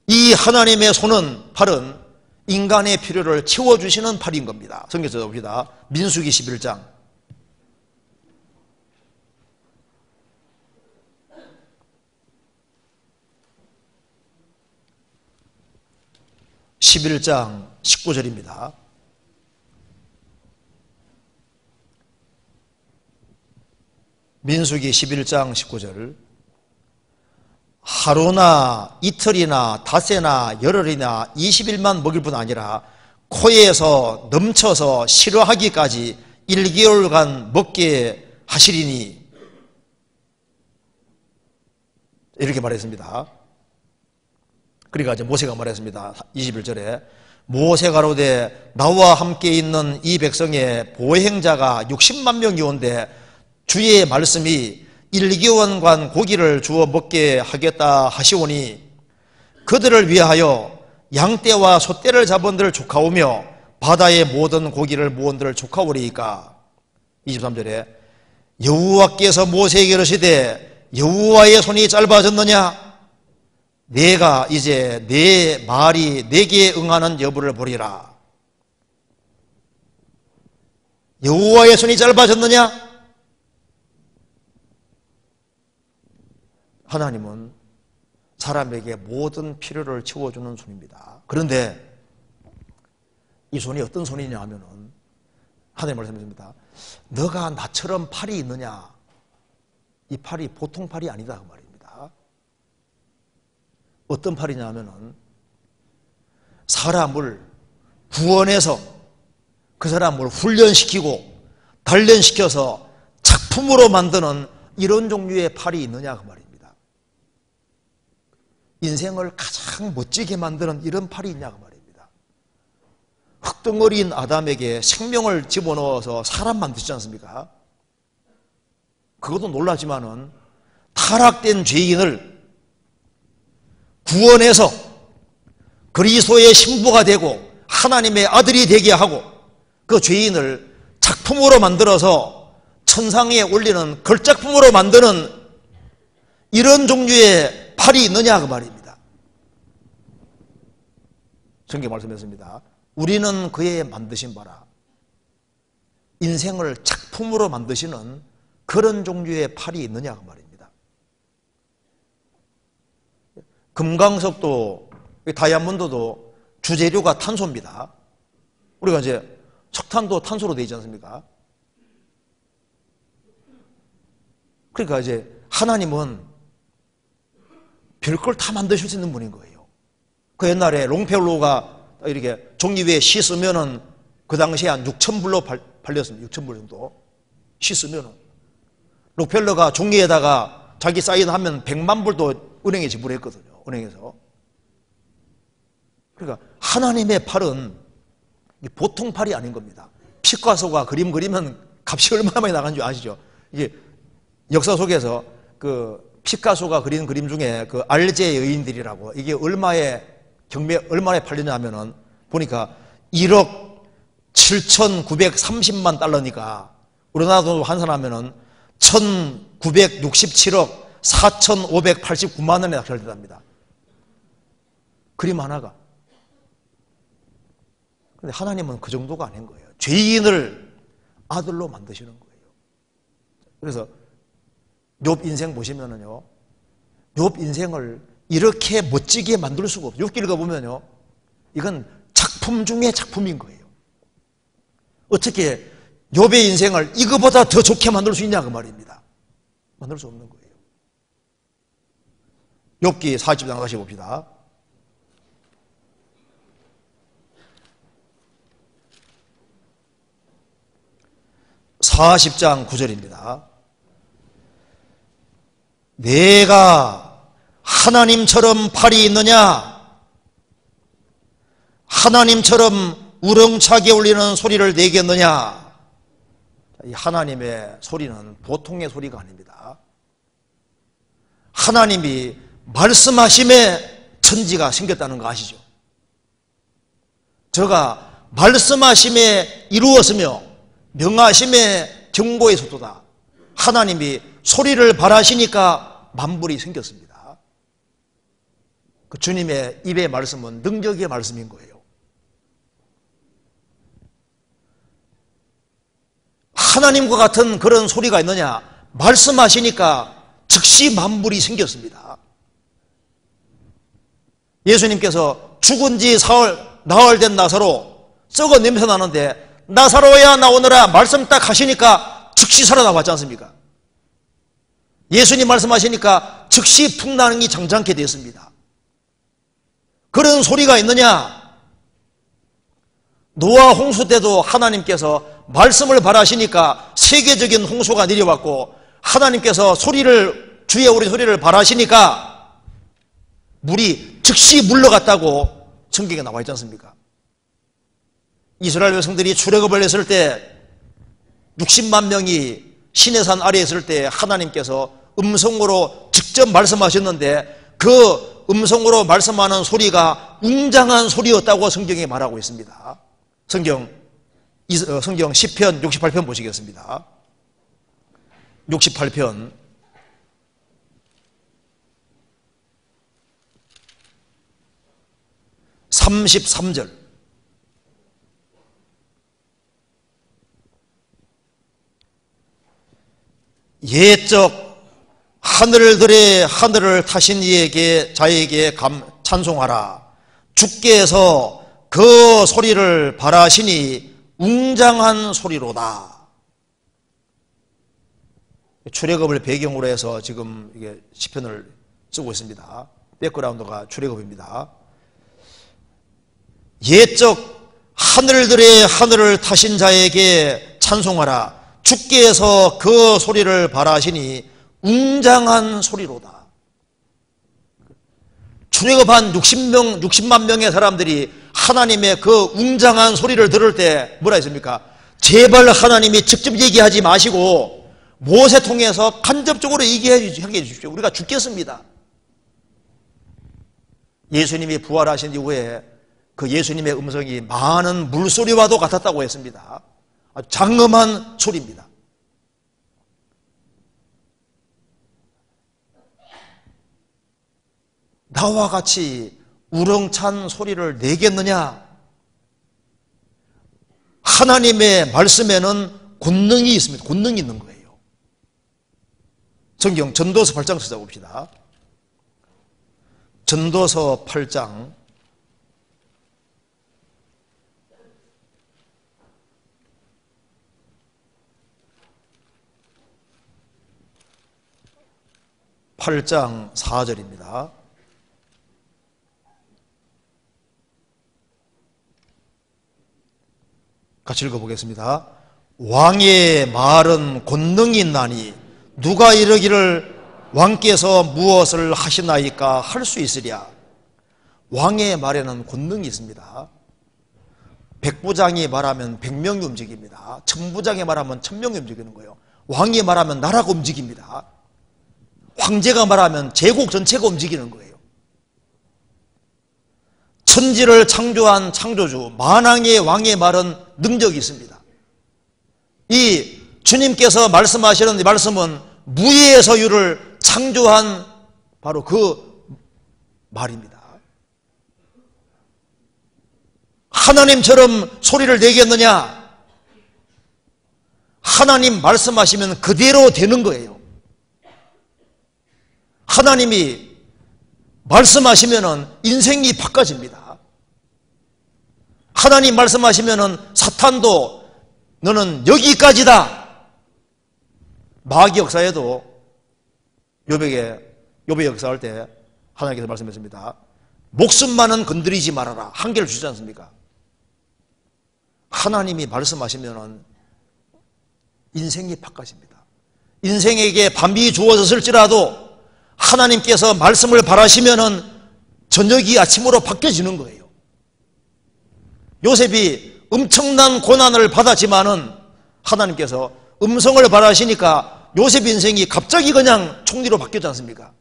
이 하나님의 손은, 팔은 인간의 필요를 채워주시는 팔인 겁니다. 성경에서 봅시다. 민수기 11장 11장 19절입니다. 민수기 11장 19절. 하루나 이틀이나 닷새나 열흘이나 20일만 먹일 뿐 아니라 코에서 넘쳐서 싫어하기까지 1개월간 먹게 하시리니, 이렇게 말했습니다. 그러니까 이제 모세가 말했습니다. 21절에 모세가 가로되 나와 함께 있는 이 백성의 보행자가 60만 명이 온데 주의 말씀이 1개월간 고기를 주어 먹게 하겠다 하시오니 그들을 위하여 양떼와 소떼를 잡은들 족하오며 바다의 모든 고기를 모은들 족하오리이까. 23절에 여호와께서 모세에게 이르시되 여호와의 손이 짧아졌느냐? 내가 이제 내 말이 내게 응하는 여부를 보리라. 여호와의 손이 짧아졌느냐? 하나님은 사람에게 모든 필요를 채워주는 손입니다. 그런데 이 손이 어떤 손이냐 하면은 하나님 말씀하십니다. 너가 나처럼 팔이 있느냐? 이 팔이 보통 팔이 아니다 그 말입니다. 어떤 팔이냐 하면은 사람을 구원해서 그 사람을 훈련시키고 단련시켜서 작품으로 만드는 이런 종류의 팔이 있느냐 그 말입니다. 인생을 가장 멋지게 만드는 이런 팔이 있냐 그 말입니다. 흙덩어리인 아담에게 생명을 집어넣어서 사람 만드시지 않습니까? 그것도 놀라지만은 타락된 죄인을 구원해서 그리스도의 신부가 되고 하나님의 아들이 되게 하고 그 죄인을 작품으로 만들어서 천상에 올리는 걸작품으로 만드는 이런 종류의 팔이 있느냐 그 말입니다. 성경 말씀했습니다. 우리는 그의 만드신 바라. 인생을 작품으로 만드시는 그런 종류의 팔이 있느냐 그 말입니다. 금강석도 다이아몬드도 주재료가 탄소입니다. 우리가 이제 석탄도 탄소로 되어 있지 않습니까? 그러니까 이제 하나님은 별걸 다 만드실 수 있는 분인 거예요. 그 옛날에 롱펠로가 이렇게 종이 위에 씻으면은 그 당시에 한 6,000불로 팔렸습니다. 6,000불 정도. 씻으면은. 록펠러가 종이에다가 자기 사인하면 100만 불도 은행에 지불했거든요. 은행에서. 그러니까 하나님의 팔은 보통 팔이 아닌 겁니다. 피카소가 그림 그리면 값이 얼마나 많이 나간 줄 아시죠? 이게 역사 속에서 그 피카소가 그린 그림 중에 그 알제 여인들이라고 이게 얼마에 얼마에 팔리냐 하면은 보니까 1억 7,930만 달러니까 우리나라 돈으로 환산하면은 1,967억 4,589만 원에 낙찰된답니다. 그림 하나가. 근데 하나님은 그 정도가 아닌 거예요. 죄인을 아들로 만드시는 거예요. 그래서 욥 인생 보시면은요, 욥 인생을 이렇게 멋지게 만들 수가 없어요. 욥기 읽어보면요, 이건 작품 중에 작품인 거예요. 어떻게 욥의 인생을 이거보다 더 좋게 만들 수 있냐 그 말입니다. 만들 수 없는 거예요. 욥기 40장 다시 봅시다. (40장 9절입니다) 내가 하나님처럼 팔이 있느냐? 하나님처럼 우렁차게 울리는 소리를 내겠느냐? 이 하나님의 소리는 보통의 소리가 아닙니다. 하나님이 말씀하심에 천지가 생겼다는 거 아시죠? 저가 말씀하심에 이루었으며 명하심에 경고의 속도다. 하나님이 소리를 발하시니까 만물이 생겼습니다. 그 주님의 입의 말씀은 능력의 말씀인 거예요. 하나님과 같은 그런 소리가 있느냐? 말씀하시니까 즉시 만물이 생겼습니다. 예수님께서 죽은 지 나흘 된 나사로 썩어 냄새 나는데 나사로야 나오너라 말씀 딱 하시니까 즉시 살아나왔지 않습니까? 예수님 말씀하시니까 즉시 풍랑이 장장케 되었습니다. 그런 소리가 있느냐? 노아 홍수 때도 하나님께서 말씀을 발하시니까 세계적인 홍수가 내려왔고 하나님께서 주의 우리 소리를 발하시니까 물이 즉시 물러갔다고 성경에 나와 있지 않습니까? 이스라엘 백성들이 출애굽을 했을 때 60만 명이 시내산 아래에 있을 때 하나님께서 음성으로 직접 말씀하셨는데 그 음성으로 말씀하는 소리가 웅장한 소리였다고 성경에 말하고 있습니다. 성경 시편 68편 보시겠습니다. 68편 33절 옛적 하늘들의 하늘을 타신 이에게 자에게 찬송하라. 주께서 그 소리를 발하시니 웅장한 소리로다. 출애굽을 배경으로 해서 지금 이게 시편을 쓰고 있습니다. 백그라운드가 출애굽입니다. 옛적 하늘들의 하늘을 타신 자에게 찬송하라. 주께서 그 소리를 발하시니 웅장한 소리로다. 출애굽한 60만 명의 사람들이 하나님의 그 웅장한 소리를 들을 때 뭐라 했습니까? 제발 하나님이 직접 얘기하지 마시고 모세 통해서 간접적으로 얘기하게 해주십시오. 우리가 죽겠습니다. 예수님이 부활하신 이후에 그 예수님의 음성이 많은 물소리와도 같았다고 했습니다. 아주 장엄한 소리입니다. 나와 같이 우렁찬 소리를 내겠느냐? 하나님의 말씀에는 권능이 있습니다. 권능이 있는 거예요. 성경 전도서 8장 찾아봅시다. 전도서 8장 8장 4절입니다. 같이 읽어보겠습니다. 왕의 말은 권능이 있나니 누가 이르기를 왕께서 무엇을 하시나이까 할 수 있으랴. 왕의 말에는 권능이 있습니다. 백부장이 말하면 100명이 움직입니다. 천부장이 말하면 1000명이 움직이는 거예요. 왕이 말하면 나라가 움직입니다. 황제가 말하면 제국 전체가 움직이는 거예요. 천지를 창조한 창조주 만왕의 왕의 말은 능력이 있습니다. 이 주님께서 말씀하시는 이 말씀은 무의 서유를 창조한 바로 그 말입니다. 하나님처럼 소리를 내겠느냐? 하나님 말씀하시면 그대로 되는 거예요. 하나님이 말씀하시면 인생이 바꿔집니다. 하나님 말씀하시면 사탄도 너는 여기까지다. 마귀 역사에도 욥의 역사할 때 하나님께서 말씀했습니다. 목숨만은 건드리지 말아라. 한계를 주지 않습니까? 하나님이 말씀하시면 인생이 바꿔집니다. 인생에게 밤이 주어졌을지라도 하나님께서 말씀을 바라시면 저녁이 아침으로 바뀌어지는 거예요. 요셉이 엄청난 고난을 받았지만은 하나님께서 음성을 바라시니까 요셉 인생이 갑자기 그냥 총리로 바뀌었지 않습니까?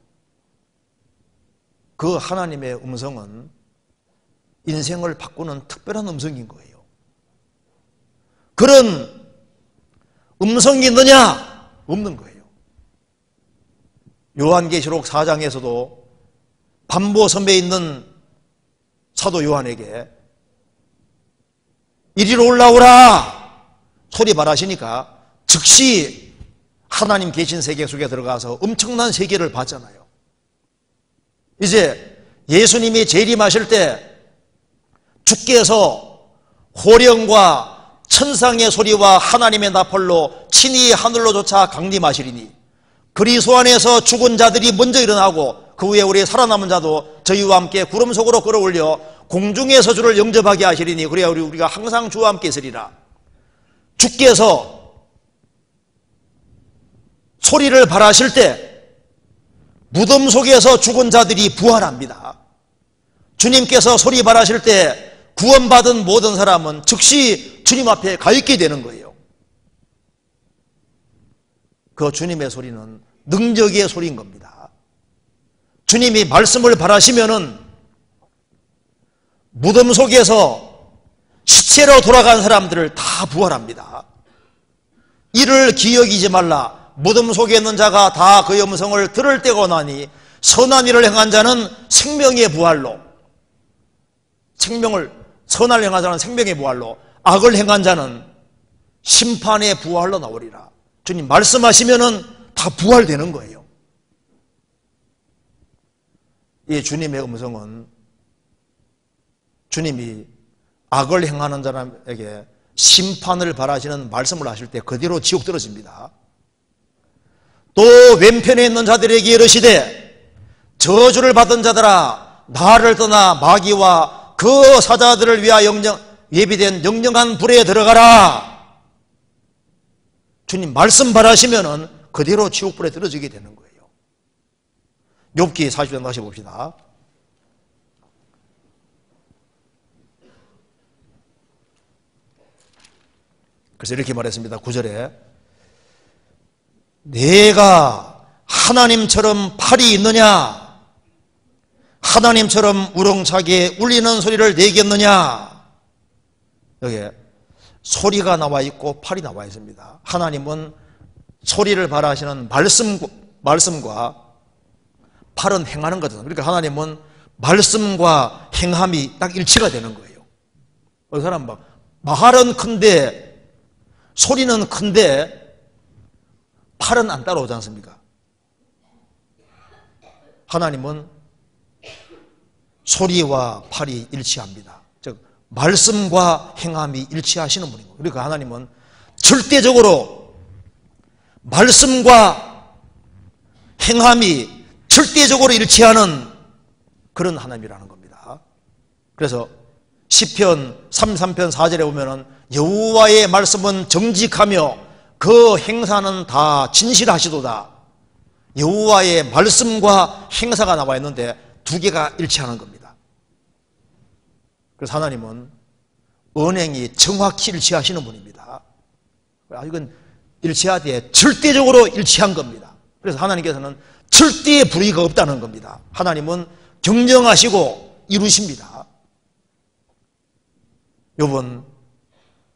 그 하나님의 음성은 인생을 바꾸는 특별한 음성인 거예요. 그런 음성이 있느냐? 없는 거예요. 요한계시록 4장에서도 반보 섬에 있는 사도 요한에게 이리로 올라오라 소리 말하시니까 즉시 하나님 계신 세계 속에 들어가서 엄청난 세계를 봤잖아요. 이제 예수님이 재림하실 때 주께서 호령과 천상의 소리와 하나님의 나팔로 친히 하늘로 쫓아 강림하시리니 그리스도 안에서 죽은 자들이 먼저 일어나고 그 후에 우리 살아남은 자도 저희와 함께 구름 속으로 끌어올려 공중에서 주를 영접하게 하시리니 그래야 우리가 항상 주와 함께 있으리라. 주께서 소리를 발하실 때 무덤 속에서 죽은 자들이 부활합니다. 주님께서 소리 발하실 때 구원받은 모든 사람은 즉시 주님 앞에 가 있게 되는 거예요. 그 주님의 소리는 능력의 소리인 겁니다. 주님이 말씀을 발하시면은 무덤 속에서 시체로 돌아간 사람들을 다 부활합니다. 이를 기억이지 말라. 무덤 속에 있는 자가 다 그의 음성을 들을 때가 오나니 선한 일을 행한 자는 생명의 부활로 선을 행한 자는 생명의 부활로 악을 행한 자는 심판의 부활로 나오리라. 주님 말씀하시면은 다 부활되는 거예요. 이 주님의 음성은 주님이 악을 행하는 사람에게 심판을 바라시는 말씀을 하실 때 그대로 지옥 떨어집니다. 또 왼편에 있는 자들에게 이르시되 저주를 받은 자들아 나를 떠나 마귀와 그 사자들을 위하여 예비된 영영한 불에 들어가라. 주님 말씀 바라시면은 그대로 지옥불에 떨어지게 되는 거예요. 욥기 40장 다시 봅시다. 그래서 이렇게 말했습니다. 9절에 내가 하나님처럼 팔이 있느냐? 하나님처럼 우렁차게 울리는 소리를 내겠느냐? 여기에 소리가 나와 있고 팔이 나와 있습니다. 하나님은 소리를 발하시는 말씀과 팔은 행하는 거잖아요. 그러니까 하나님은 말씀과 행함이 딱 일치가 되는 거예요. 그 사람 말은 큰데 소리는 큰데 팔은 안 따라오지 않습니까? 하나님은 소리와 팔이 일치합니다. 즉 말씀과 행함이 일치하시는 분이고, 그러니까 하나님은 절대적으로 말씀과 행함이 절대적으로 일치하는 그런 하나님이라는 겁니다. 그래서 시편 33편 4절에 보면은 여호와의 말씀은 정직하며 그 행사는 다 진실하시도다. 여호와의 말씀과 행사가 나와 있는데 두 개가 일치하는 겁니다. 그래서 하나님은 언행이 정확히 일치하시는 분입니다. 이건 일치하되 절대적으로 일치한 겁니다. 그래서 하나님께서는 절대의 불의가 없다는 겁니다. 하나님은 경영하시고 이루십니다. 요번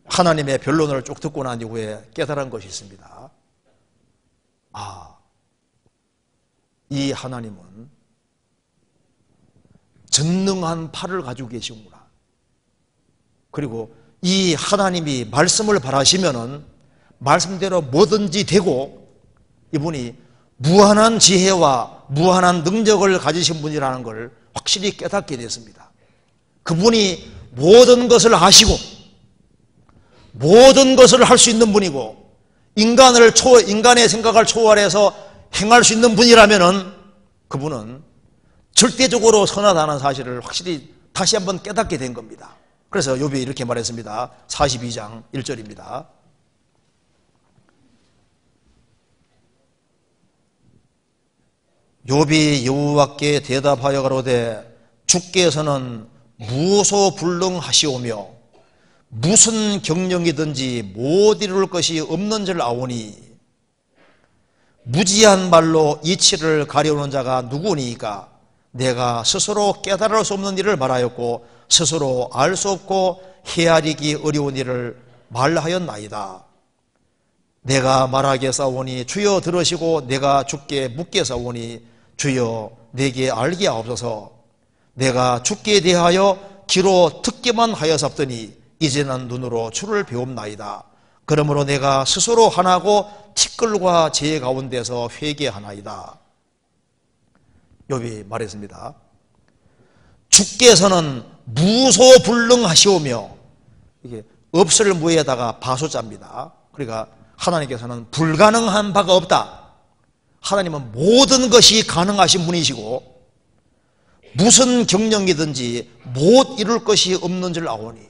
하나님의 변론을 쭉 듣고 난 이후에 깨달은 것이 있습니다. 이 하나님은 전능한 팔을 가지고 계시구나. 그리고 이 하나님이 말씀을 바라시면은 말씀대로 뭐든지 되고, 이분이 무한한 지혜와 무한한 능력을 가지신 분이라는 걸 확실히 깨닫게 됐습니다. 그분이 모든 것을 아시고 모든 것을 할 수 있는 분이고 인간의 생각을 초월해서 행할 수 있는 분이라면은 그분은 절대적으로 선하다는 사실을 확실히 다시 한번 깨닫게 된 겁니다. 그래서 욥이 이렇게 말했습니다. 42장 1절입니다. 욥이 여호와께 대답하여 가로되 주께서는 무소불능하시오며 무슨 경영이든지 못 이룰 것이 없는 줄 아오니 무지한 말로 이치를 가려우는 자가 누구니까 내가 스스로 깨달을 수 없는 일을 말하였고 스스로 알 수 없고 헤아리기 어려운 일을 말하였나이다. 내가 말하게 싸우니 주여 들으시고 내가 주께 묻게 싸우니 주여 내게 알게 하옵소서. 내가 주께 대하여 귀로 듣기만 하여섭더니 이제는 눈으로 주를 배웁나이다. 그러므로 내가 스스로 하나고 티끌과 제 가운데서 회개하나이다. 욥이 말했습니다. 주께서는 무소불능하시오며, 이게 없을 무에다가 바소자입니다. 그러니까 하나님께서는 불가능한 바가 없다. 하나님은 모든 것이 가능하신 분이시고 무슨 경영이든지 못 이룰 것이 없는 줄 아오니,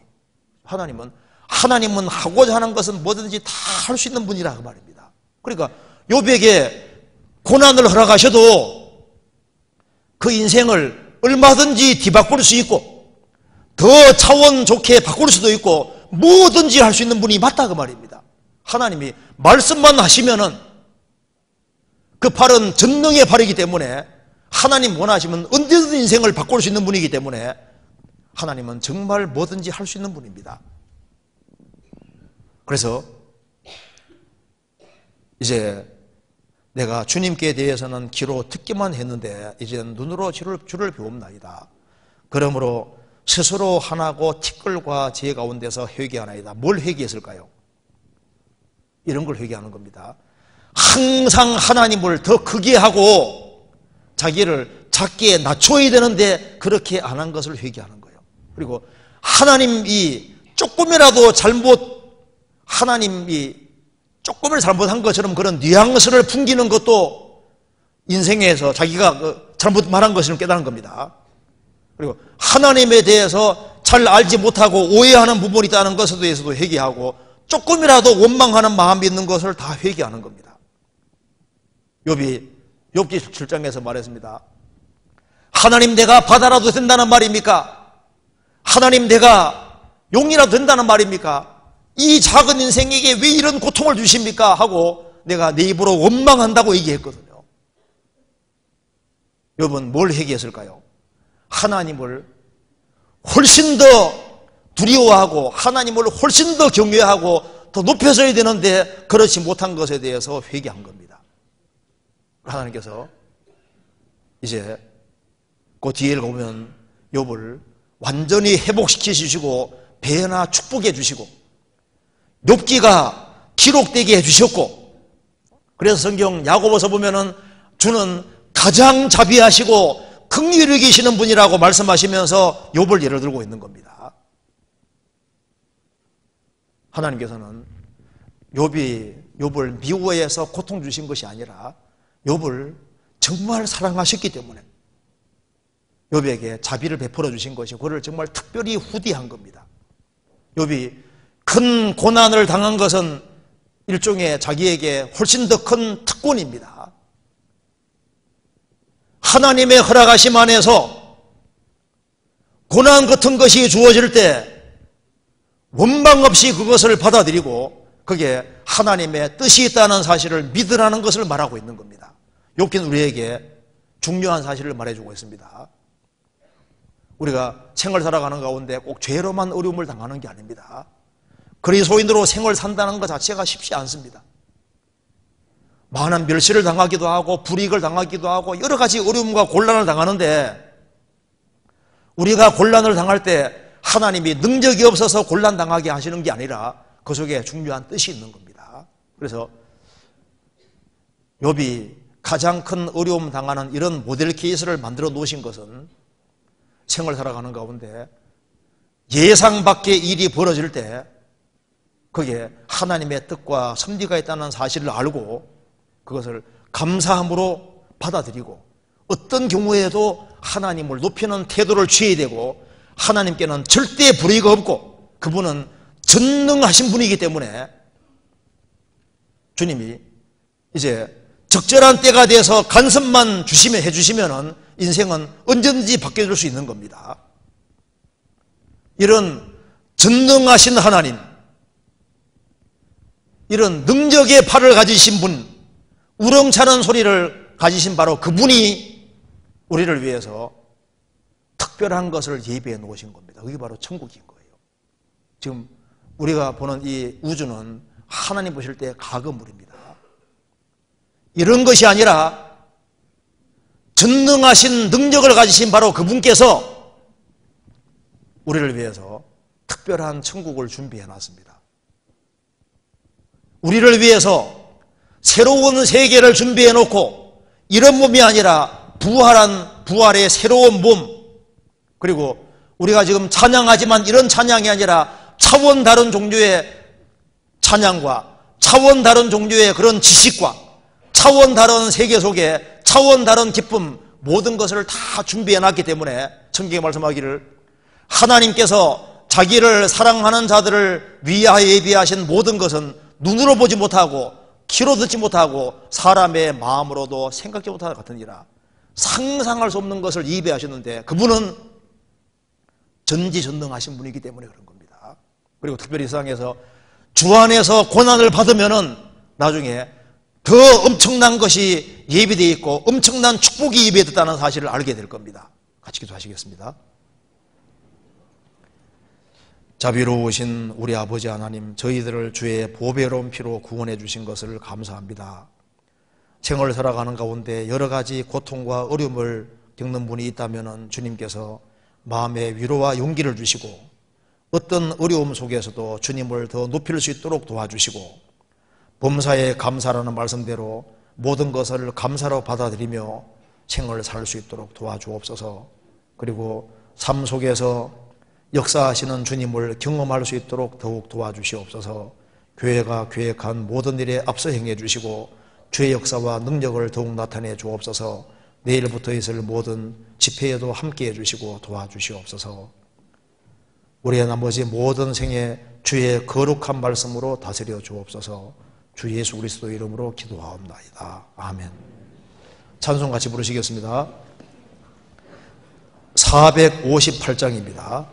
하나님은 하고자 하는 것은 뭐든지 다 할 수 있는 분이라 그 말입니다. 그러니까 욥에게 고난을 허락하셔도 그 인생을 얼마든지 뒤바꿀 수 있고 더 차원 좋게 바꿀 수도 있고 뭐든지 할 수 있는 분이 맞다 그 말입니다. 하나님이 말씀만 하시면은 그 팔은 전능의 팔이기 때문에 하나님 원하시면 언제든 인생을 바꿀 수 있는 분이기 때문에 하나님은 정말 뭐든지 할 수 있는 분입니다. 그래서 이제 내가 주님께 대해서는 귀로 듣기만 했는데 이제는 눈으로 주를 배웁나이다. 그러므로 스스로 하나고 티끌과 제 가운데서 회개하나이다. 뭘 회개했을까요? 이런 걸 회개하는 겁니다. 항상 하나님을 더 크게 하고 자기를 작게 낮춰야 되는데 그렇게 안 한 것을 회개하는 거예요. 그리고 하나님이 조금이라도 잘못한 것처럼 그런 뉘앙스를 풍기는 것도 인생에서 자기가 잘못 말한 것을 깨달은 겁니다. 그리고 하나님에 대해서 잘 알지 못하고 오해하는 부분이 있다는 것에 대해서도 회개하고 조금이라도 원망하는 마음이 있는 것을 다 회개하는 겁니다. 욥기 7장에서 말했습니다. 하나님 내가 바다라도 된다는 말입니까? 하나님 내가 용이라도 된다는 말입니까? 이 작은 인생에게 왜 이런 고통을 주십니까? 하고 내가 내 입으로 원망한다고 얘기했거든요. 욥은 뭘 회개했을까요? 하나님을 훨씬 더 두려워하고 하나님을 훨씬 더 경외하고 더 높여서야 되는데 그렇지 못한 것에 대해서 회개한 겁니다. 하나님께서 이제 그 뒤에 보면 욥을 완전히 회복시켜 주시고 배나 축복해 주시고 욥기가 기록되게 해주셨고, 그래서 성경 야고보서 보면은 주는 가장 자비하시고 긍휼히 계시는 분이라고 말씀하시면서 욥을 예를 들고 있는 겁니다. 하나님께서는 욥을 미워해서 고통 주신 것이 아니라 욥을 정말 사랑하셨기 때문에 욥에게 자비를 베풀어 주신 것이 그를 정말 특별히 후대한 겁니다. 욥이 큰 고난을 당한 것은 일종의 자기에게 훨씬 더 큰 특권입니다. 하나님의 허락하심 안에서 고난 같은 것이 주어질 때 원망 없이 그것을 받아들이고 그게 하나님의 뜻이 있다는 사실을 믿으라는 것을 말하고 있는 겁니다. 욥기는 우리에게 중요한 사실을 말해주고 있습니다. 우리가 생을 살아가는 가운데 꼭 죄로만 어려움을 당하는 게 아닙니다. 그리스도인으로 생을 산다는 것 자체가 쉽지 않습니다. 많은 멸시를 당하기도 하고 불이익을 당하기도 하고 여러 가지 어려움과 곤란을 당하는데 우리가 곤란을 당할 때 하나님이 능력이 없어서 곤란 당하게 하시는 게 아니라 그 속에 중요한 뜻이 있는 겁니다. 그래서 욥이 가장 큰 어려움 당하는 이런 모델 케이스를 만들어 놓으신 것은 생을 살아가는 가운데 예상 밖의 일이 벌어질 때 그게 하나님의 뜻과 섭리가 있다는 사실을 알고 그것을 감사함으로 받아들이고 어떤 경우에도 하나님을 높이는 태도를 취해야 되고 하나님께는 절대 불의가 없고 그분은 전능하신 분이기 때문에 주님이 이제 적절한 때가 돼서 간섭만 해주시면 인생은 언제든지 바뀌어질 수 있는 겁니다. 이런 전능하신 하나님, 이런 능력의 팔을 가지신 분, 우렁차는 소리를 가지신 바로 그분이 우리를 위해서 특별한 것을 예비해 놓으신 겁니다. 그게 바로 천국인 거예요. 지금 우리가 보는 이 우주는 하나님 보실 때 가거물입니다. 이런 것이 아니라 전능하신 능력을 가지신 바로 그분께서 우리를 위해서 특별한 천국을 준비해 놨습니다. 우리를 위해서 새로운 세계를 준비해 놓고 이런 몸이 아니라 부활한 부활의 새로운 몸, 그리고 우리가 지금 찬양하지만 이런 찬양이 아니라 차원 다른 종류의 찬양과 차원 다른 종류의 그런 지식과 차원 다른 세계 속에 차원 다른 기쁨, 모든 것을 다 준비해 놨기 때문에 성경에 말씀하기를 하나님께서 자기를 사랑하는 자들을 위하여 예비하신 모든 것은 눈으로 보지 못하고 귀로 듣지 못하고 사람의 마음으로도 생각지 못하는 같으니라. 상상할 수 없는 것을 예비하셨는데 그분은 전지전능하신 분이기 때문에 그런 겁니다. 그리고 특별히 세상에서 주 안에서 고난을 받으면은 나중에 더 엄청난 것이 예비되어 있고 엄청난 축복이 예비되었다는 사실을 알게 될 겁니다. 같이 기도하시겠습니다. 자비로우신 우리 아버지 하나님, 저희들을 주의 보배로운 피로 구원해 주신 것을 감사합니다. 생을 살아가는 가운데 여러 가지 고통과 어려움을 겪는 분이 있다면 주님께서 마음의 위로와 용기를 주시고 어떤 어려움 속에서도 주님을 더 높일 수 있도록 도와주시고 범사에 감사라는 말씀대로 모든 것을 감사로 받아들이며 생을 살 수 있도록 도와주옵소서. 그리고 삶 속에서 역사하시는 주님을 경험할 수 있도록 더욱 도와주시옵소서. 교회가 계획한 모든 일에 앞서 행해 주시고 주의 역사와 능력을 더욱 나타내 주옵소서. 내일부터 있을 모든 집회에도 함께해 주시고 도와주시옵소서. 우리의 나머지 모든 생에 주의 거룩한 말씀으로 다스려 주옵소서. 주 예수 그리스도 이름으로 기도하옵나이다. 아멘. 찬송 같이 부르시겠습니다. 458장입니다.